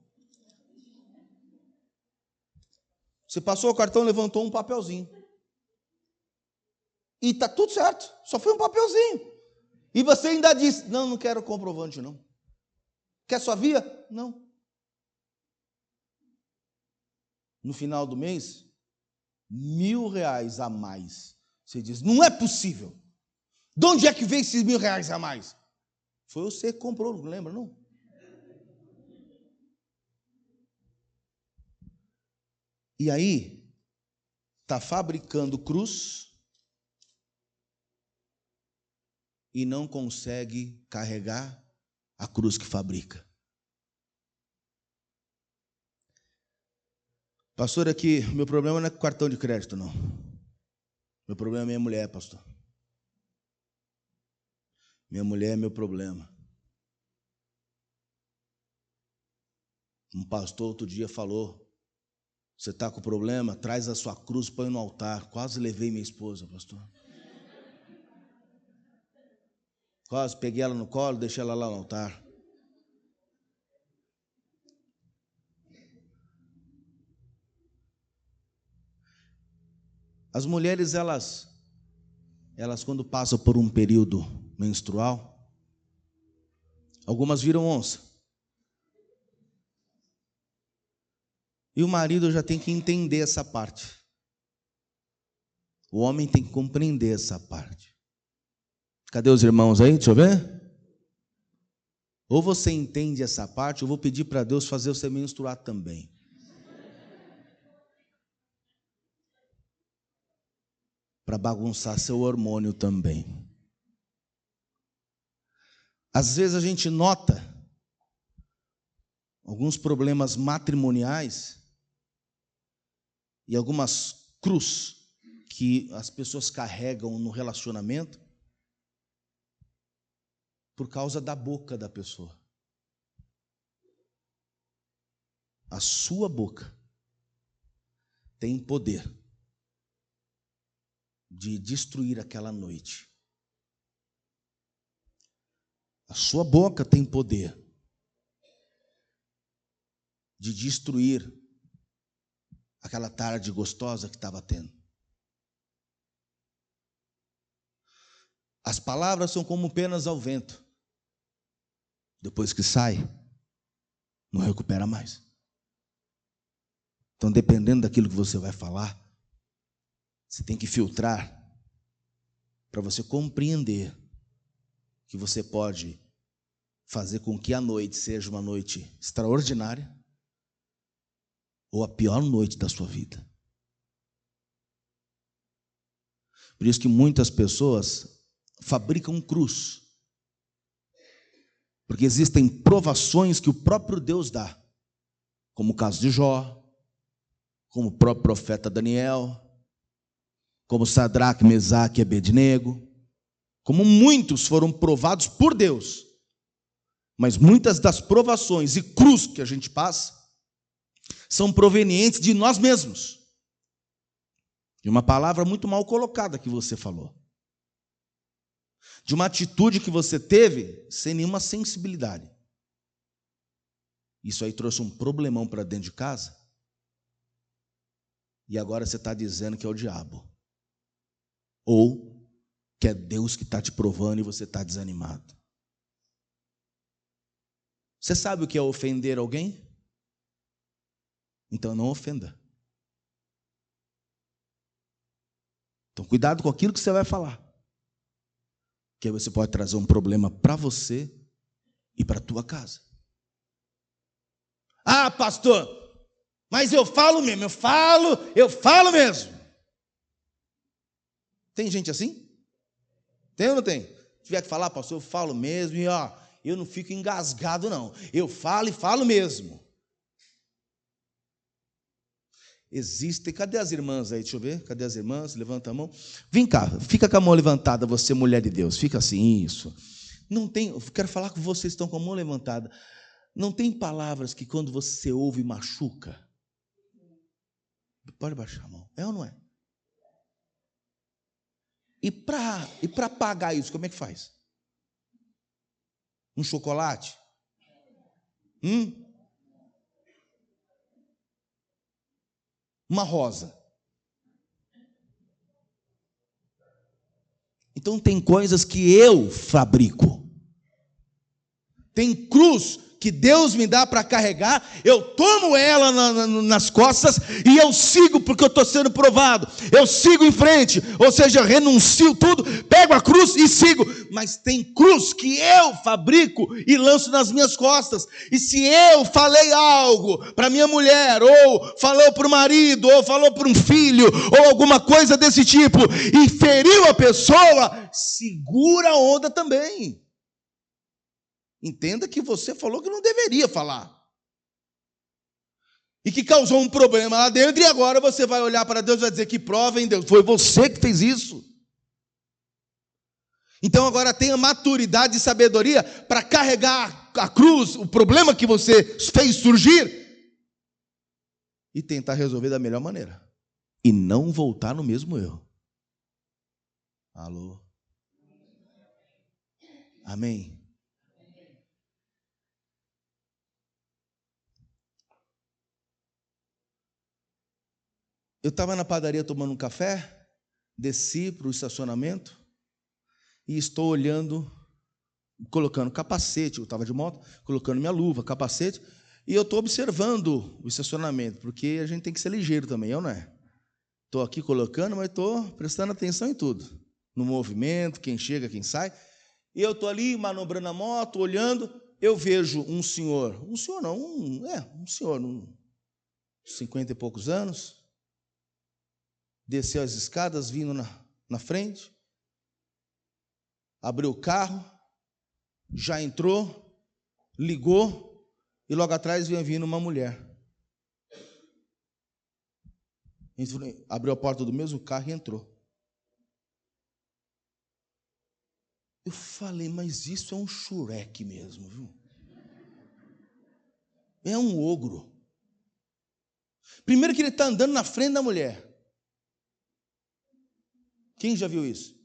Speaker 1: Você passou o cartão, levantou um papelzinho. E está tudo certo, só foi um papelzinho. E você ainda disse, não quero comprovante, não. Quer sua via? Não. no final do mês, R$1.000 a mais. Você diz, não é possível. De onde é que veio esses R$1.000 a mais? Foi você que comprou, não lembra, não? E aí, está fabricando cruz e não consegue carregar a cruz que fabrica. Pastor, aqui, meu problema não é com cartão de crédito, não. Meu problema é minha mulher, pastor. Minha mulher é meu problema. Um pastor outro dia falou, você está com problema? Traz a sua cruz, põe no altar. Quase levei minha esposa, pastor. Quase peguei ela no colo, deixei ela lá no altar. As mulheres, elas quando passam por um período menstrual, algumas viram onça. E o marido já tem que entender essa parte. O homem tem que compreender essa parte. Cadê os irmãos aí? Deixa eu ver. Ou você entende essa parte, eu vou pedir para Deus fazer você menstruar também. Para bagunçar seu hormônio também. Às vezes a gente nota alguns problemas matrimoniais e algumas cruz que as pessoas carregam no relacionamento por causa da boca da pessoa. A sua boca tem poder de destruir aquela noite. A sua boca tem poder de destruir aquela tarde gostosa que estava tendo. As palavras são como penas ao vento. Depois que sai, não recupera mais. Então, dependendo daquilo que você vai falar, você tem que filtrar para você compreender que você pode fazer com que a noite seja uma noite extraordinária ou a pior noite da sua vida. Por isso que muitas pessoas fabricam cruz, porque existem provações que o próprio Deus dá, como o caso de Jó, como o próprio profeta Daniel, como Sadraque, Mesaque e Abednego, como muitos foram provados por Deus, mas muitas das provações e cruz que a gente passa são provenientes de nós mesmos, de uma palavra muito mal colocada que você falou, de uma atitude que você teve sem nenhuma sensibilidade. Isso aí trouxe um problemão para dentro de casa, e agora você está dizendo que é o diabo, ou que é Deus que está te provando e você está desanimado. Você sabe o que é ofender alguém? Então não ofenda. Então cuidado com aquilo que você vai falar, que aí você pode trazer um problema para você e para a tua casa. Ah, pastor, mas eu falo mesmo, eu falo mesmo. Tem gente assim? Tem ou não tem? Se tiver que falar, pastor, eu falo mesmo, e eu não fico engasgado, não. Eu falo e falo mesmo. Existem, cadê as irmãs aí? Deixa eu ver, cadê as irmãs? Levanta a mão. Vem cá, fica com a mão levantada, você, mulher de Deus, fica assim, isso. Não tem, eu quero falar com vocês que estão com a mão levantada. Não tem palavras que quando você ouve machuca? Pode baixar a mão, é ou não é? E para pagar isso, como é que faz? Um chocolate? Uma rosa? Então tem coisas que eu fabrico. Tem cruz que Deus me dá para carregar, eu tomo ela nas costas e eu sigo, porque eu estou sendo provado. Eu sigo em frente, ou seja, eu renuncio tudo, pego a cruz e sigo. Mas tem cruz que eu fabrico e lanço nas minhas costas. E se eu falei algo para minha mulher, ou falou para o marido, ou falou para um filho, ou alguma coisa desse tipo, e feriu a pessoa, segura a onda também. Entenda que você falou que não deveria falar. E que causou um problema lá dentro, e agora você vai olhar para Deus e vai dizer que prova em Deus. Foi você que fez isso. Então agora tenha maturidade e sabedoria para carregar a cruz, o problema que você fez surgir, e tentar resolver da melhor maneira. E não voltar no mesmo erro. Alô? Amém? Eu estava na padaria tomando um café, desci para o estacionamento e estou olhando, colocando capacete, eu estava de moto, colocando minha luva, capacete, e eu estou observando o estacionamento, porque a gente tem que ser ligeiro também, eu não é? Estou aqui colocando, mas estou prestando atenção em tudo, no movimento, quem chega, quem sai, e eu estou ali manobrando a moto, olhando, eu vejo um senhor não, um senhor, uns 50 e poucos anos, desceu as escadas, vindo na frente, abriu o carro, já entrou, ligou, e logo atrás vinha vindo uma mulher. Abriu a porta do mesmo carro e entrou. Eu falei, mas isso é um Shrek mesmo, viu? É um ogro. Primeiro que ele está andando na frente da mulher. Quem já viu isso?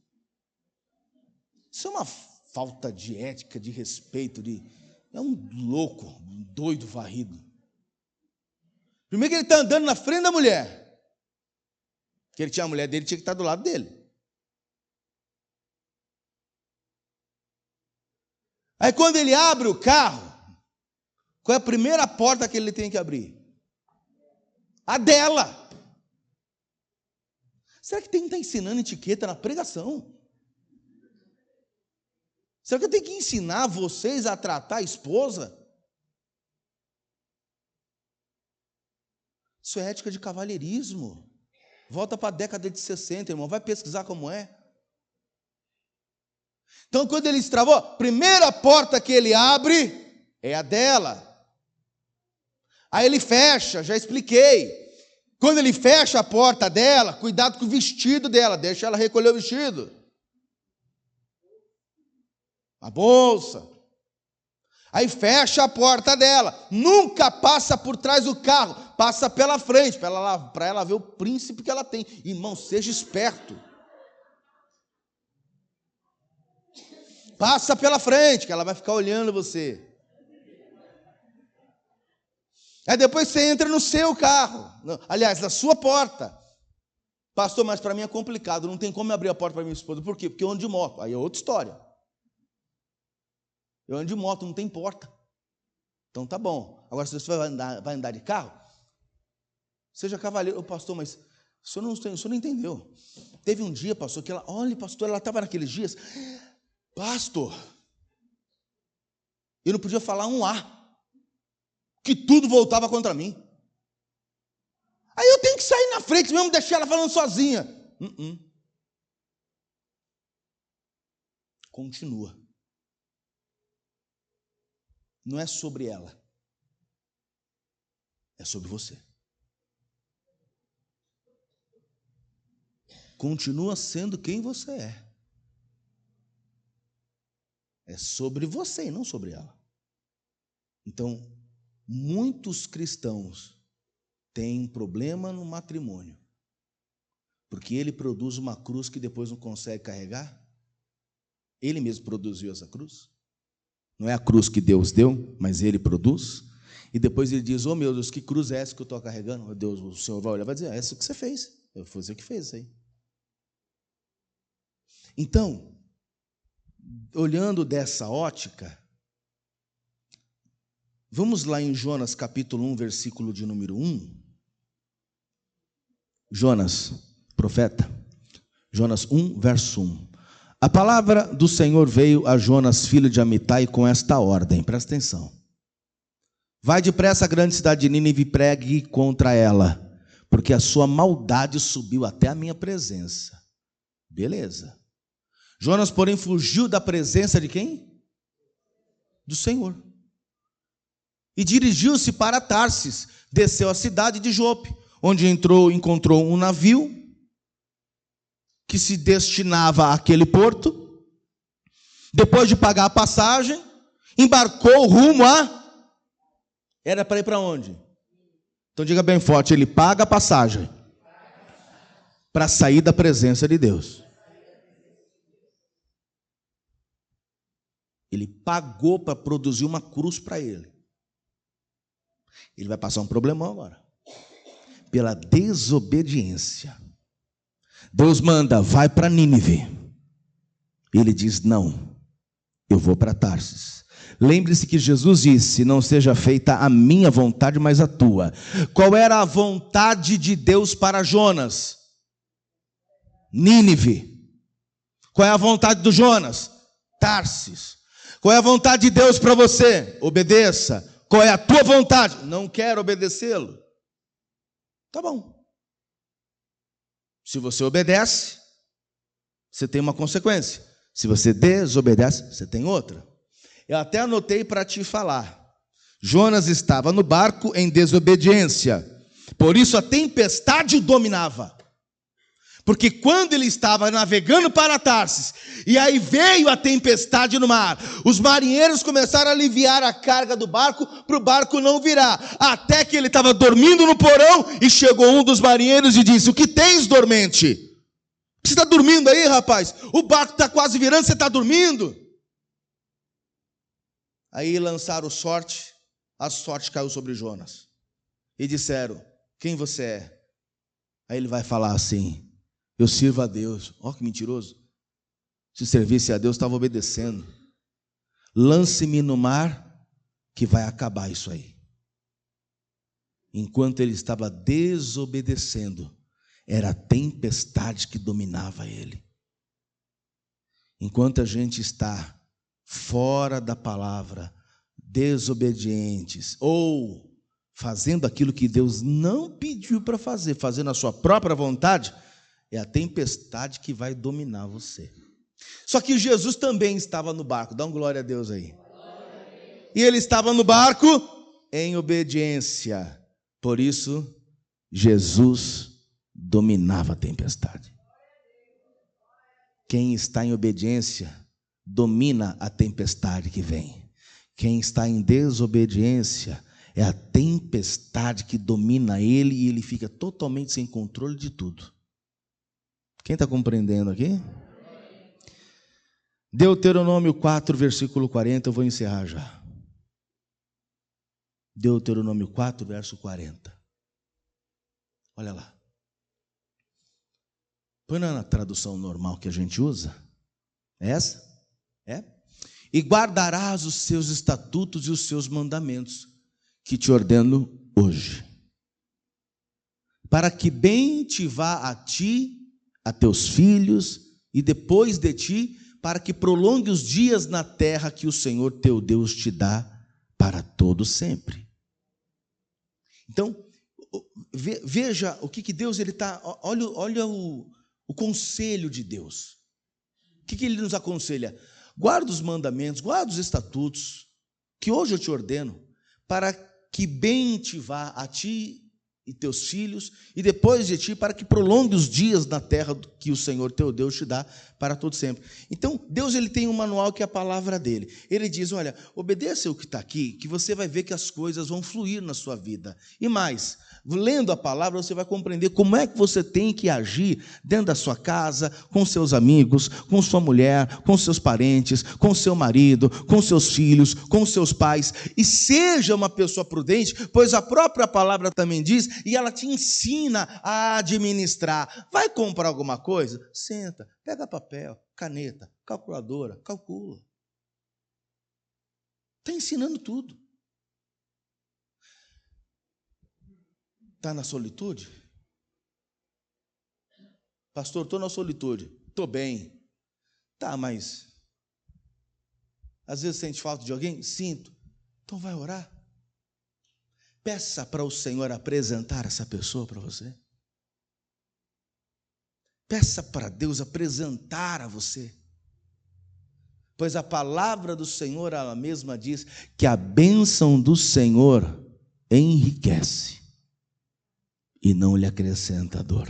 Speaker 1: Isso é uma falta de ética, de respeito, é um louco, um doido varrido. Primeiro que ele está andando na frente da mulher. Porque ele tinha a mulher dele, tinha que estar do lado dele. Aí quando ele abre o carro, qual é a primeira porta que ele tem que abrir? A dela. Será que tem que estar ensinando etiqueta na pregação? Será que eu tenho que ensinar vocês a tratar a esposa? Isso é ética de cavalheirismo. Volta para a década de 60, irmão. Vai pesquisar como é. Então, quando ele destravou, a primeira porta que ele abre é a dela. Aí ele fecha, já expliquei. Quando ele fecha a porta dela, cuidado com o vestido dela, deixa ela recolher o vestido. A bolsa. Aí fecha a porta dela. Nunca passa por trás do carro, passa pela frente, para ela ver o príncipe que ela tem. Irmão, seja esperto. Passa pela frente, que ela vai ficar olhando você. Aí depois você entra no seu carro. Aliás, na sua porta. Pastor, mas para mim é complicado. Não tem como abrir a porta para minha esposa. Por quê? Porque eu ando de moto. Aí é outra história. Eu ando de moto, não tem porta. Então tá bom. Agora, se você vai andar de carro, seja cavaleiro. Pastor, mas o senhor não entendeu. Teve um dia, pastor, que olha, pastor, ela estava naqueles dias. Pastor, eu não podia falar um A. Que tudo voltava contra mim. Aí eu tenho que sair na frente mesmo, deixar ela falando sozinha. Continua. Não é sobre ela. É sobre você. Continua sendo quem você é. É sobre você e não sobre ela. Então, muitos cristãos têm problema no matrimônio, porque ele produz uma cruz que depois não consegue carregar. Ele mesmo produziu essa cruz. Não é a cruz que Deus deu, mas ele produz. E depois ele diz, meu Deus, que cruz é essa que eu estou carregando? Oh, Deus, o Senhor vai olhar e vai dizer, essa que você fez. Foi você que fez isso aí. Então, olhando dessa ótica, Vamos lá em Jonas capítulo 1, versículo de número 1. Jonas, profeta. Jonas 1, verso 1. A palavra do Senhor veio a Jonas, filho de Amitai, com esta ordem. Presta atenção. Vai depressa à grande cidade de Nínive e pregue contra ela, porque a sua maldade subiu até a minha presença. Beleza. Jonas, porém, fugiu da presença de quem? Do Senhor. E dirigiu-se para Tarsis, desceu à cidade de Jope, onde encontrou um navio que se destinava àquele porto. Depois de pagar a passagem, embarcou rumo a... Era para ir para onde? Então diga bem forte, ele paga a passagem para sair da presença de Deus. Ele pagou para produzir uma cruz para ele. Ele vai passar um problemão agora. Pela desobediência. Deus manda, vai para Nínive. Ele diz, não, eu vou para Tarsis. Lembre-se que Jesus disse, não seja feita a minha vontade, mas a tua. Qual era a vontade de Deus para Jonas? Nínive. Qual é a vontade do Jonas? Tarsis. Qual é a vontade de Deus para você? Obedeça. Qual é a tua vontade? Não quero obedecê-lo. Tá bom. Se você obedece, você tem uma consequência. Se você desobedece, você tem outra. Eu até anotei para te falar. Jonas estava no barco em desobediência. Por isso a tempestade o dominava. Porque quando ele estava navegando para Tarsis, e aí veio a tempestade no mar, os marinheiros começaram a aliviar a carga do barco, para o barco não virar, até que ele estava dormindo no porão, e chegou um dos marinheiros e disse, o que tens, dormente? Você está dormindo aí, rapaz? O barco está quase virando, você está dormindo? Aí lançaram sorte, a sorte caiu sobre Jonas, e disseram, quem você é? Aí ele vai falar assim, eu sirvo a Deus. Ó, que mentiroso. Se servisse a Deus, estava obedecendo. Lance-me no mar, que vai acabar isso aí. Enquanto ele estava desobedecendo, era a tempestade que dominava ele. Enquanto a gente está fora da palavra, desobedientes, ou fazendo aquilo que Deus não pediu para fazer, fazendo a sua própria vontade, é a tempestade que vai dominar você. Só que Jesus também estava no barco. Dá um glória a Deus aí. E ele estava no barco em obediência. Por isso, Jesus dominava a tempestade. Quem está em obediência, domina a tempestade que vem. Quem está em desobediência, é a tempestade que domina ele e ele fica totalmente sem controle de tudo. Quem está compreendendo aqui? Deuteronômio 4, versículo 40, eu vou encerrar já. Deuteronômio 4, verso 40. Olha lá. Põe na tradução normal que a gente usa. É essa? É? E guardarás os seus estatutos e os seus mandamentos, que te ordeno hoje, para que bem te vá a ti, a teus filhos, e depois de ti, para que prolongue os dias na terra que o Senhor teu Deus te dá para todo sempre. Então, veja o que Deus ele está. Olha o conselho de Deus. O que ele nos aconselha? Guarda os mandamentos, guarda os estatutos, que hoje eu te ordeno, para que bem te vá a ti e teus filhos, e depois de ti, para que prolongue os dias na terra que o Senhor teu Deus te dá para todo sempre. Então, Deus ele tem um manual que é a palavra dele. Ele diz, olha, obedeça o que está aqui, que você vai ver que as coisas vão fluir na sua vida. E mais, lendo a palavra, você vai compreender como é que você tem que agir dentro da sua casa, com seus amigos, com sua mulher, com seus parentes, com seu marido, com seus filhos, com seus pais. E seja uma pessoa prudente, pois a própria palavra também diz, e ela te ensina a administrar. Vai comprar alguma coisa? Senta, pega papel, caneta, calculadora, calcula. Está ensinando tudo. Está na solitude? Pastor, estou na solitude. Estou bem. Tá, mas às vezes sente falta de alguém? Sinto. Então vai orar. Peça para o Senhor apresentar essa pessoa para você. Peça para Deus apresentar a você. Pois a palavra do Senhor, ela mesma diz que a bênção do Senhor enriquece e não lhe acrescenta dor.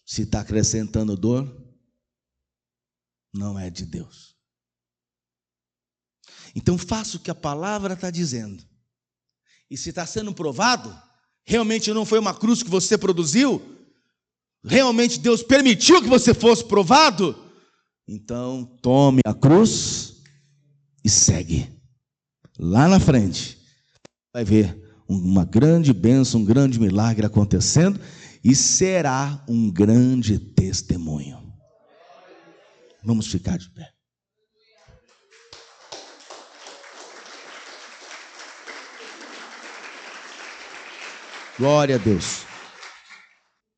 Speaker 1: Se está acrescentando dor, não é de Deus. Então faça o que a palavra está dizendo. E se está sendo provado, realmente não foi uma cruz que você produziu, realmente Deus permitiu que você fosse provado, então tome a cruz e segue. Lá na frente, vai ver uma grande bênção, um grande milagre acontecendo, e será um grande testemunho. Vamos ficar de pé. Glória a Deus.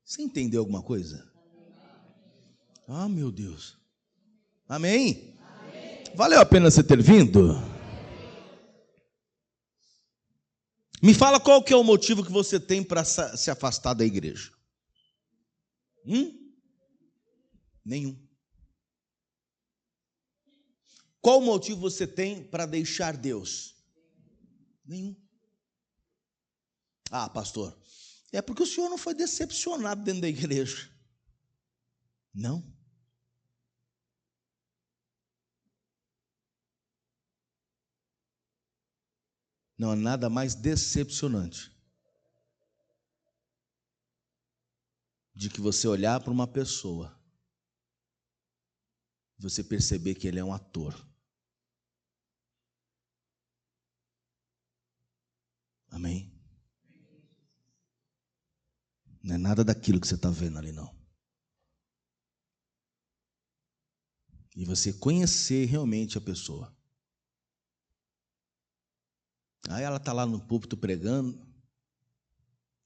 Speaker 1: Você entendeu alguma coisa? Ah, meu Deus. Amém? Valeu a pena você ter vindo? Me fala qual que é o motivo que você tem para se afastar da igreja. Nenhum. Qual o motivo você tem para deixar Deus? Nenhum. Ah, pastor, é porque o senhor não foi decepcionado dentro da igreja. Não. Não há nada mais decepcionante de que você olhar para uma pessoa e você perceber que ele é um ator. Amém? Não é nada daquilo que você está vendo ali, não. E você conhecer realmente a pessoa. Aí ela está lá no púlpito pregando.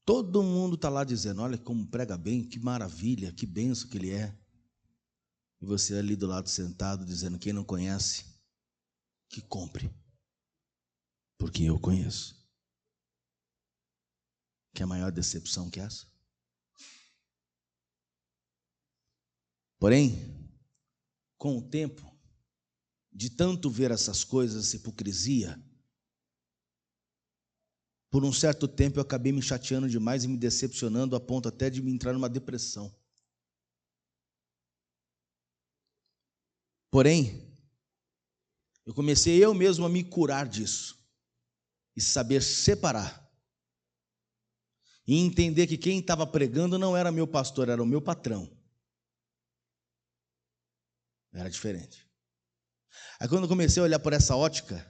Speaker 1: Todo mundo está lá dizendo, olha como prega bem, que maravilha, que bênção que ele é. E você ali do lado sentado dizendo, quem não conhece, que compre. Porque eu conheço. Que é a maior decepção que essa? Porém, com o tempo, de tanto ver essas coisas, essa hipocrisia, por um certo tempo eu acabei me chateando demais e me decepcionando a ponto até de me entrar numa depressão. Porém, eu comecei eu mesmo a me curar disso e saber separar e entender que quem estava pregando não era meu pastor, era o meu patrão. Era diferente. Aí quando eu comecei a olhar por essa ótica,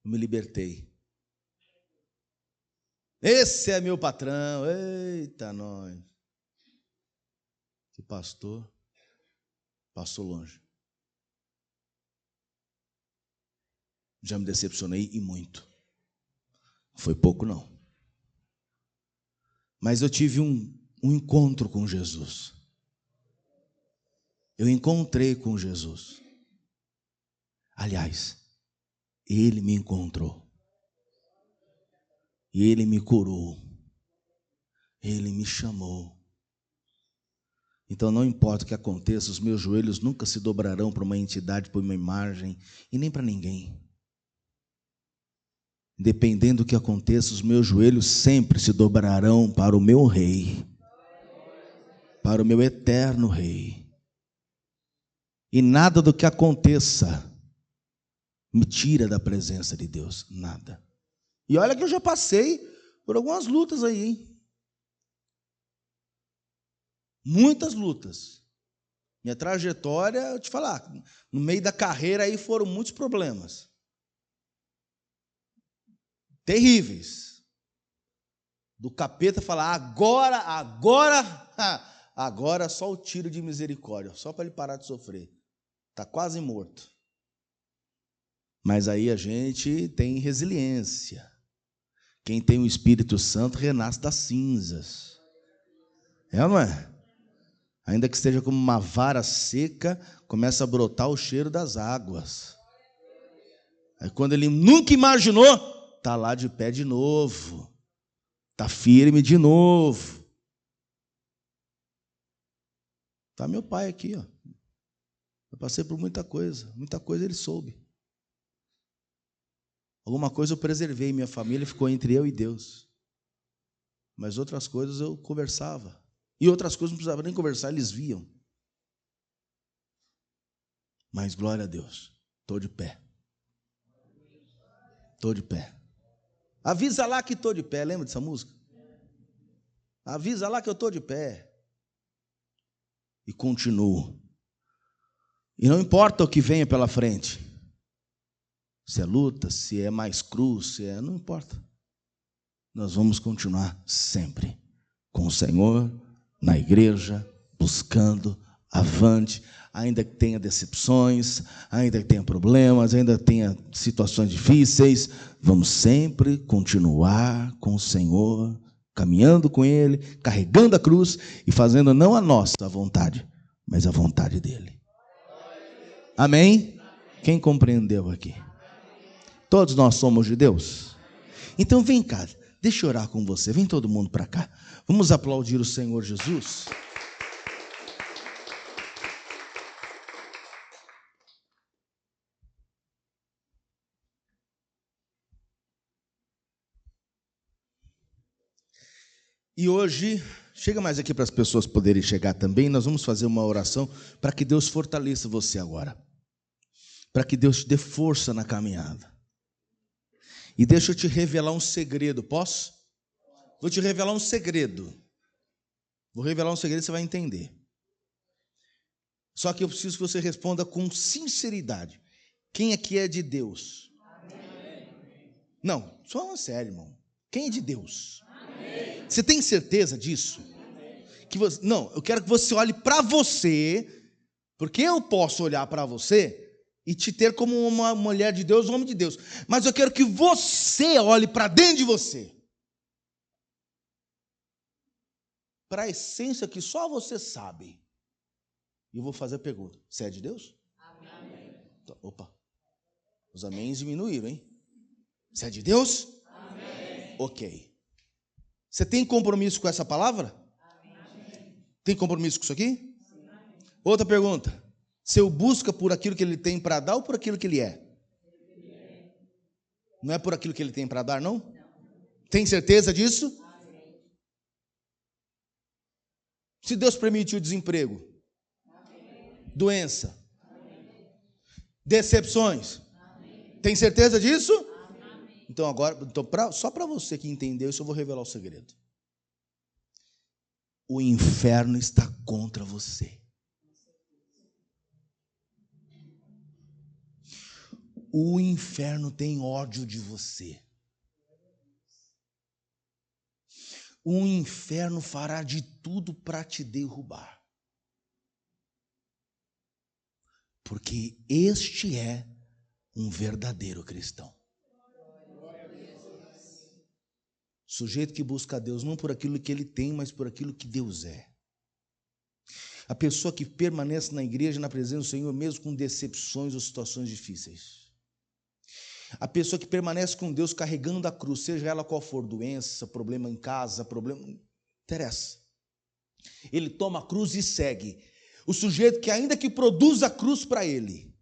Speaker 1: eu me libertei. Esse é meu patrão, eita nós. Que pastor passou longe. Já me decepcionei e muito. Foi pouco não. Mas eu tive um encontro com Jesus. Eu encontrei com Jesus. Aliás, Ele me encontrou. E Ele me curou. Ele me chamou. Então não importa o que aconteça, os meus joelhos nunca se dobrarão para uma entidade, para uma imagem, e nem para ninguém. Dependendo do que aconteça, os meus joelhos sempre se dobrarão para o meu Rei, para o meu eterno Rei. E nada do que aconteça me tira da presença de Deus, nada. E olha que eu já passei por algumas lutas aí, hein? Muitas lutas. Minha trajetória, eu te falar, no meio da carreira aí foram muitos problemas. Terríveis. Do capeta falar, agora só o tiro de misericórdia, só para ele parar de sofrer. Está quase morto. Mas aí a gente tem resiliência. Quem tem o Espírito Santo renasce das cinzas. É ou não é? Ainda que esteja como uma vara seca, começa a brotar o cheiro das águas. Aí quando ele nunca imaginou, está lá de pé de novo. Está firme de novo. Está meu pai aqui, ó. Eu passei por muita coisa ele soube. Alguma coisa eu preservei, minha família ficou entre eu e Deus. Mas outras coisas eu conversava. E outras coisas não precisava nem conversar, eles viam. Mas glória a Deus, estou de pé. Estou de pé. Avisa lá que estou de pé, lembra dessa música? Avisa lá que eu estou de pé. E continuo. E não importa o que venha pela frente. Se é luta, se é mais cruz, não importa. Nós vamos continuar sempre com o Senhor, na igreja, buscando, avante, ainda que tenha decepções, ainda que tenha problemas, ainda que tenha situações difíceis, vamos sempre continuar com o Senhor, caminhando com Ele, carregando a cruz e fazendo não a nossa vontade, mas a vontade dEle. Amém? Quem compreendeu aqui? Todos nós somos de Deus? Então vem cá, deixa eu orar com você, vem todo mundo para cá. Vamos aplaudir o Senhor Jesus. E hoje, chega mais aqui para as pessoas poderem chegar também, nós vamos fazer uma oração para que Deus fortaleça você agora. Para que Deus te dê força na caminhada. E deixa eu te revelar um segredo, posso? Vou te revelar um segredo. Vou revelar um segredo e você vai entender. Só que eu preciso que você responda com sinceridade. Quem aqui é de Deus? Amém. Não, só uma sério, irmão. Quem é de Deus? Amém. Você tem certeza disso? Que você, não, eu quero que você olhe para você, porque eu posso olhar para você e te ter como uma mulher de Deus, um homem de Deus. Mas eu quero que você olhe para dentro de você. Para a essência que só você sabe. E eu vou fazer a pergunta. Você é de Deus? Amém. Então, opa. Os améns diminuíram, hein? Você é de Deus? Amém. Ok. Você tem compromisso com essa palavra? Amém. Tem compromisso com isso aqui? Sim. Outra pergunta. Você o busca por aquilo que ele tem para dar ou por aquilo que ele é? Não é por aquilo que ele tem para dar, não? Tem certeza disso? Se Deus permitiu desemprego, doença, decepções, tem certeza disso? Então agora, só para você que entendeu isso, eu vou revelar o segredo. O inferno está contra você. O inferno tem ódio de você. O inferno fará de tudo para te derrubar. Porque este é um verdadeiro cristão. Sujeito que busca a Deus não por aquilo que ele tem, mas por aquilo que Deus é. A pessoa que permanece na igreja, na presença do Senhor, mesmo com decepções ou situações difíceis. A pessoa que permanece com Deus carregando a cruz, seja ela qual for, doença, problema em casa, problema, não interessa. Ele toma a cruz e segue. O sujeito que ainda que produza a cruz para ele,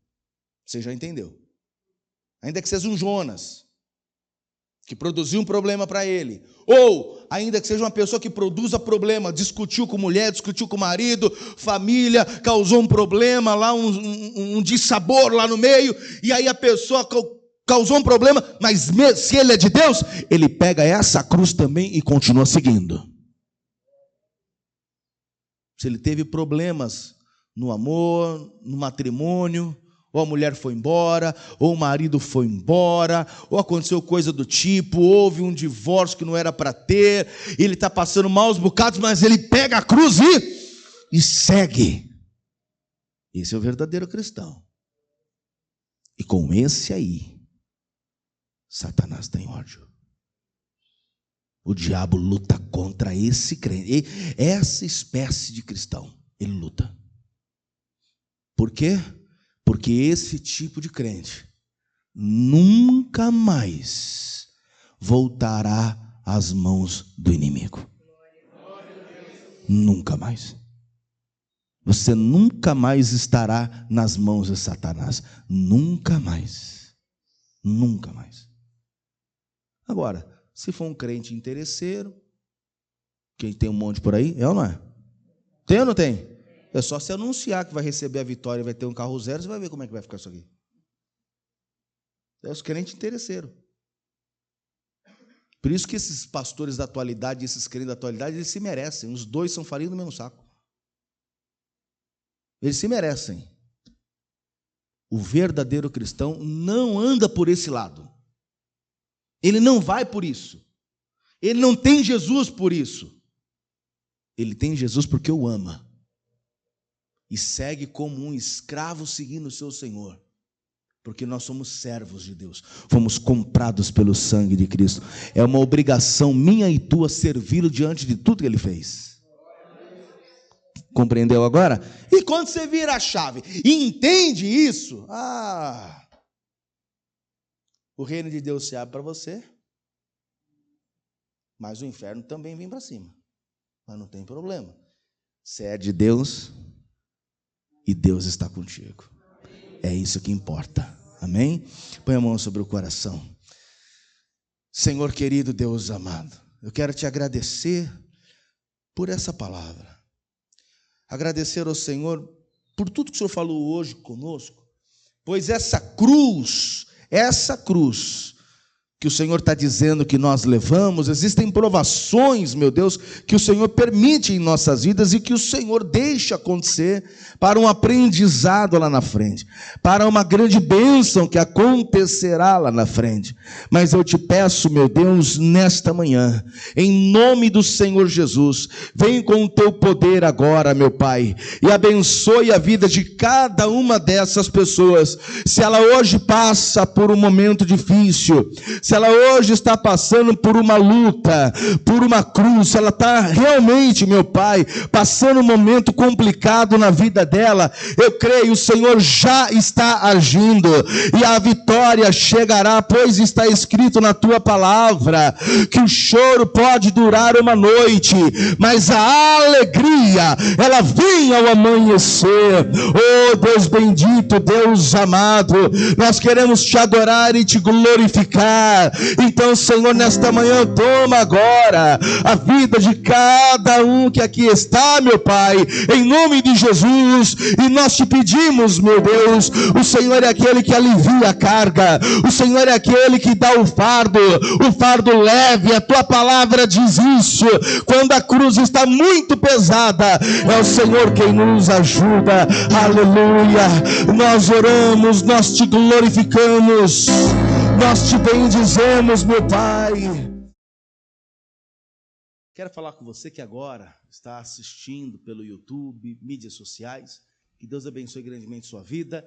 Speaker 1: você já entendeu? Ainda que seja um Jonas, que produziu um problema para ele, ou ainda que seja uma pessoa que produza problema, discutiu com mulher, discutiu com marido, família, causou um problema lá, um dissabor lá no meio, e aí a pessoa causou um problema, mas se ele é de Deus, ele pega essa cruz também e continua seguindo. Se ele teve problemas no amor, no matrimônio, ou a mulher foi embora, ou o marido foi embora, ou aconteceu coisa do tipo, houve um divórcio que não era para ter, ele está passando maus bocados, mas ele pega a cruz e segue. Esse é o verdadeiro cristão. E com esse aí, Satanás tem ódio. O diabo luta contra esse crente, essa espécie de cristão, ele luta. Por quê? Porque esse tipo de crente nunca mais voltará às mãos do inimigo. Nunca mais. Você nunca mais estará nas mãos de Satanás. Nunca mais. Nunca mais. Agora, se for um crente interesseiro, quem tem um monte por aí, é ou não é? Tem ou não tem? É só se anunciar que vai receber a vitória e vai ter um carro zero, você vai ver como é que vai ficar isso aqui. É os crentes interesseiros. Por isso que esses pastores da atualidade, esses crentes da atualidade, eles se merecem. Os dois são farinha do mesmo saco. Eles se merecem. O verdadeiro cristão não anda por esse lado. Ele não vai por isso. Ele não tem Jesus por isso. Ele tem Jesus porque o ama. E segue como um escravo seguindo o seu Senhor. Porque nós somos servos de Deus. Fomos comprados pelo sangue de Cristo. É uma obrigação minha e tua servi-lo diante de tudo que Ele fez. Compreendeu agora? E quando você vira a chave e entende isso, o reino de Deus se abre para você, mas o inferno também vem para cima. Mas não tem problema. Você é de Deus e Deus está contigo. É isso que importa. Amém? Põe a mão sobre o coração. Senhor querido, Deus amado, eu quero te agradecer por essa palavra. Agradecer ao Senhor por tudo que o Senhor falou hoje conosco, pois essa cruz que o Senhor está dizendo que nós levamos, existem provações, meu Deus, que o Senhor permite em nossas vidas e que o Senhor deixa acontecer para um aprendizado lá na frente, para uma grande bênção que acontecerá lá na frente. Mas eu te peço, meu Deus, nesta manhã, em nome do Senhor Jesus, vem com o teu poder agora, meu Pai, e abençoe a vida de cada uma dessas pessoas. Se ela hoje passa por um momento difícil, se ela hoje está passando por uma luta, por uma cruz, se ela está realmente, meu Pai, passando um momento complicado na vida dela, eu creio, o Senhor já está agindo, e a vitória chegará, pois está escrito na tua palavra, que o choro pode durar uma noite, mas a alegria, ela vem ao amanhecer. Oh Deus bendito, Deus amado, nós queremos te adorar e te glorificar. Então, Senhor, nesta manhã, toma agora a vida de cada um que aqui está, meu Pai, em nome de Jesus, e nós te pedimos, meu Deus, o Senhor é aquele que alivia a carga, o Senhor é aquele que dá o fardo leve, a tua palavra diz isso, quando a cruz está muito pesada, é o Senhor quem nos ajuda. Aleluia, nós oramos, nós te glorificamos, nós te bendizemos, meu Pai. Quero falar com você que agora está assistindo pelo YouTube, mídias sociais. Que Deus abençoe grandemente sua vida.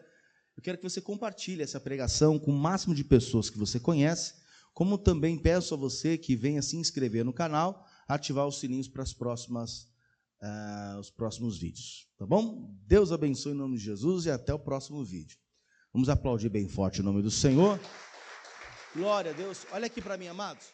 Speaker 1: Eu quero que você compartilhe essa pregação com o máximo de pessoas que você conhece, como também peço a você que venha se inscrever no canal, ativar os sininhos para os próximos vídeos. Tá bom? Deus abençoe em nome de Jesus e até o próximo vídeo. Vamos aplaudir bem forte o nome do Senhor. Glória a Deus. Olha aqui para mim, amados.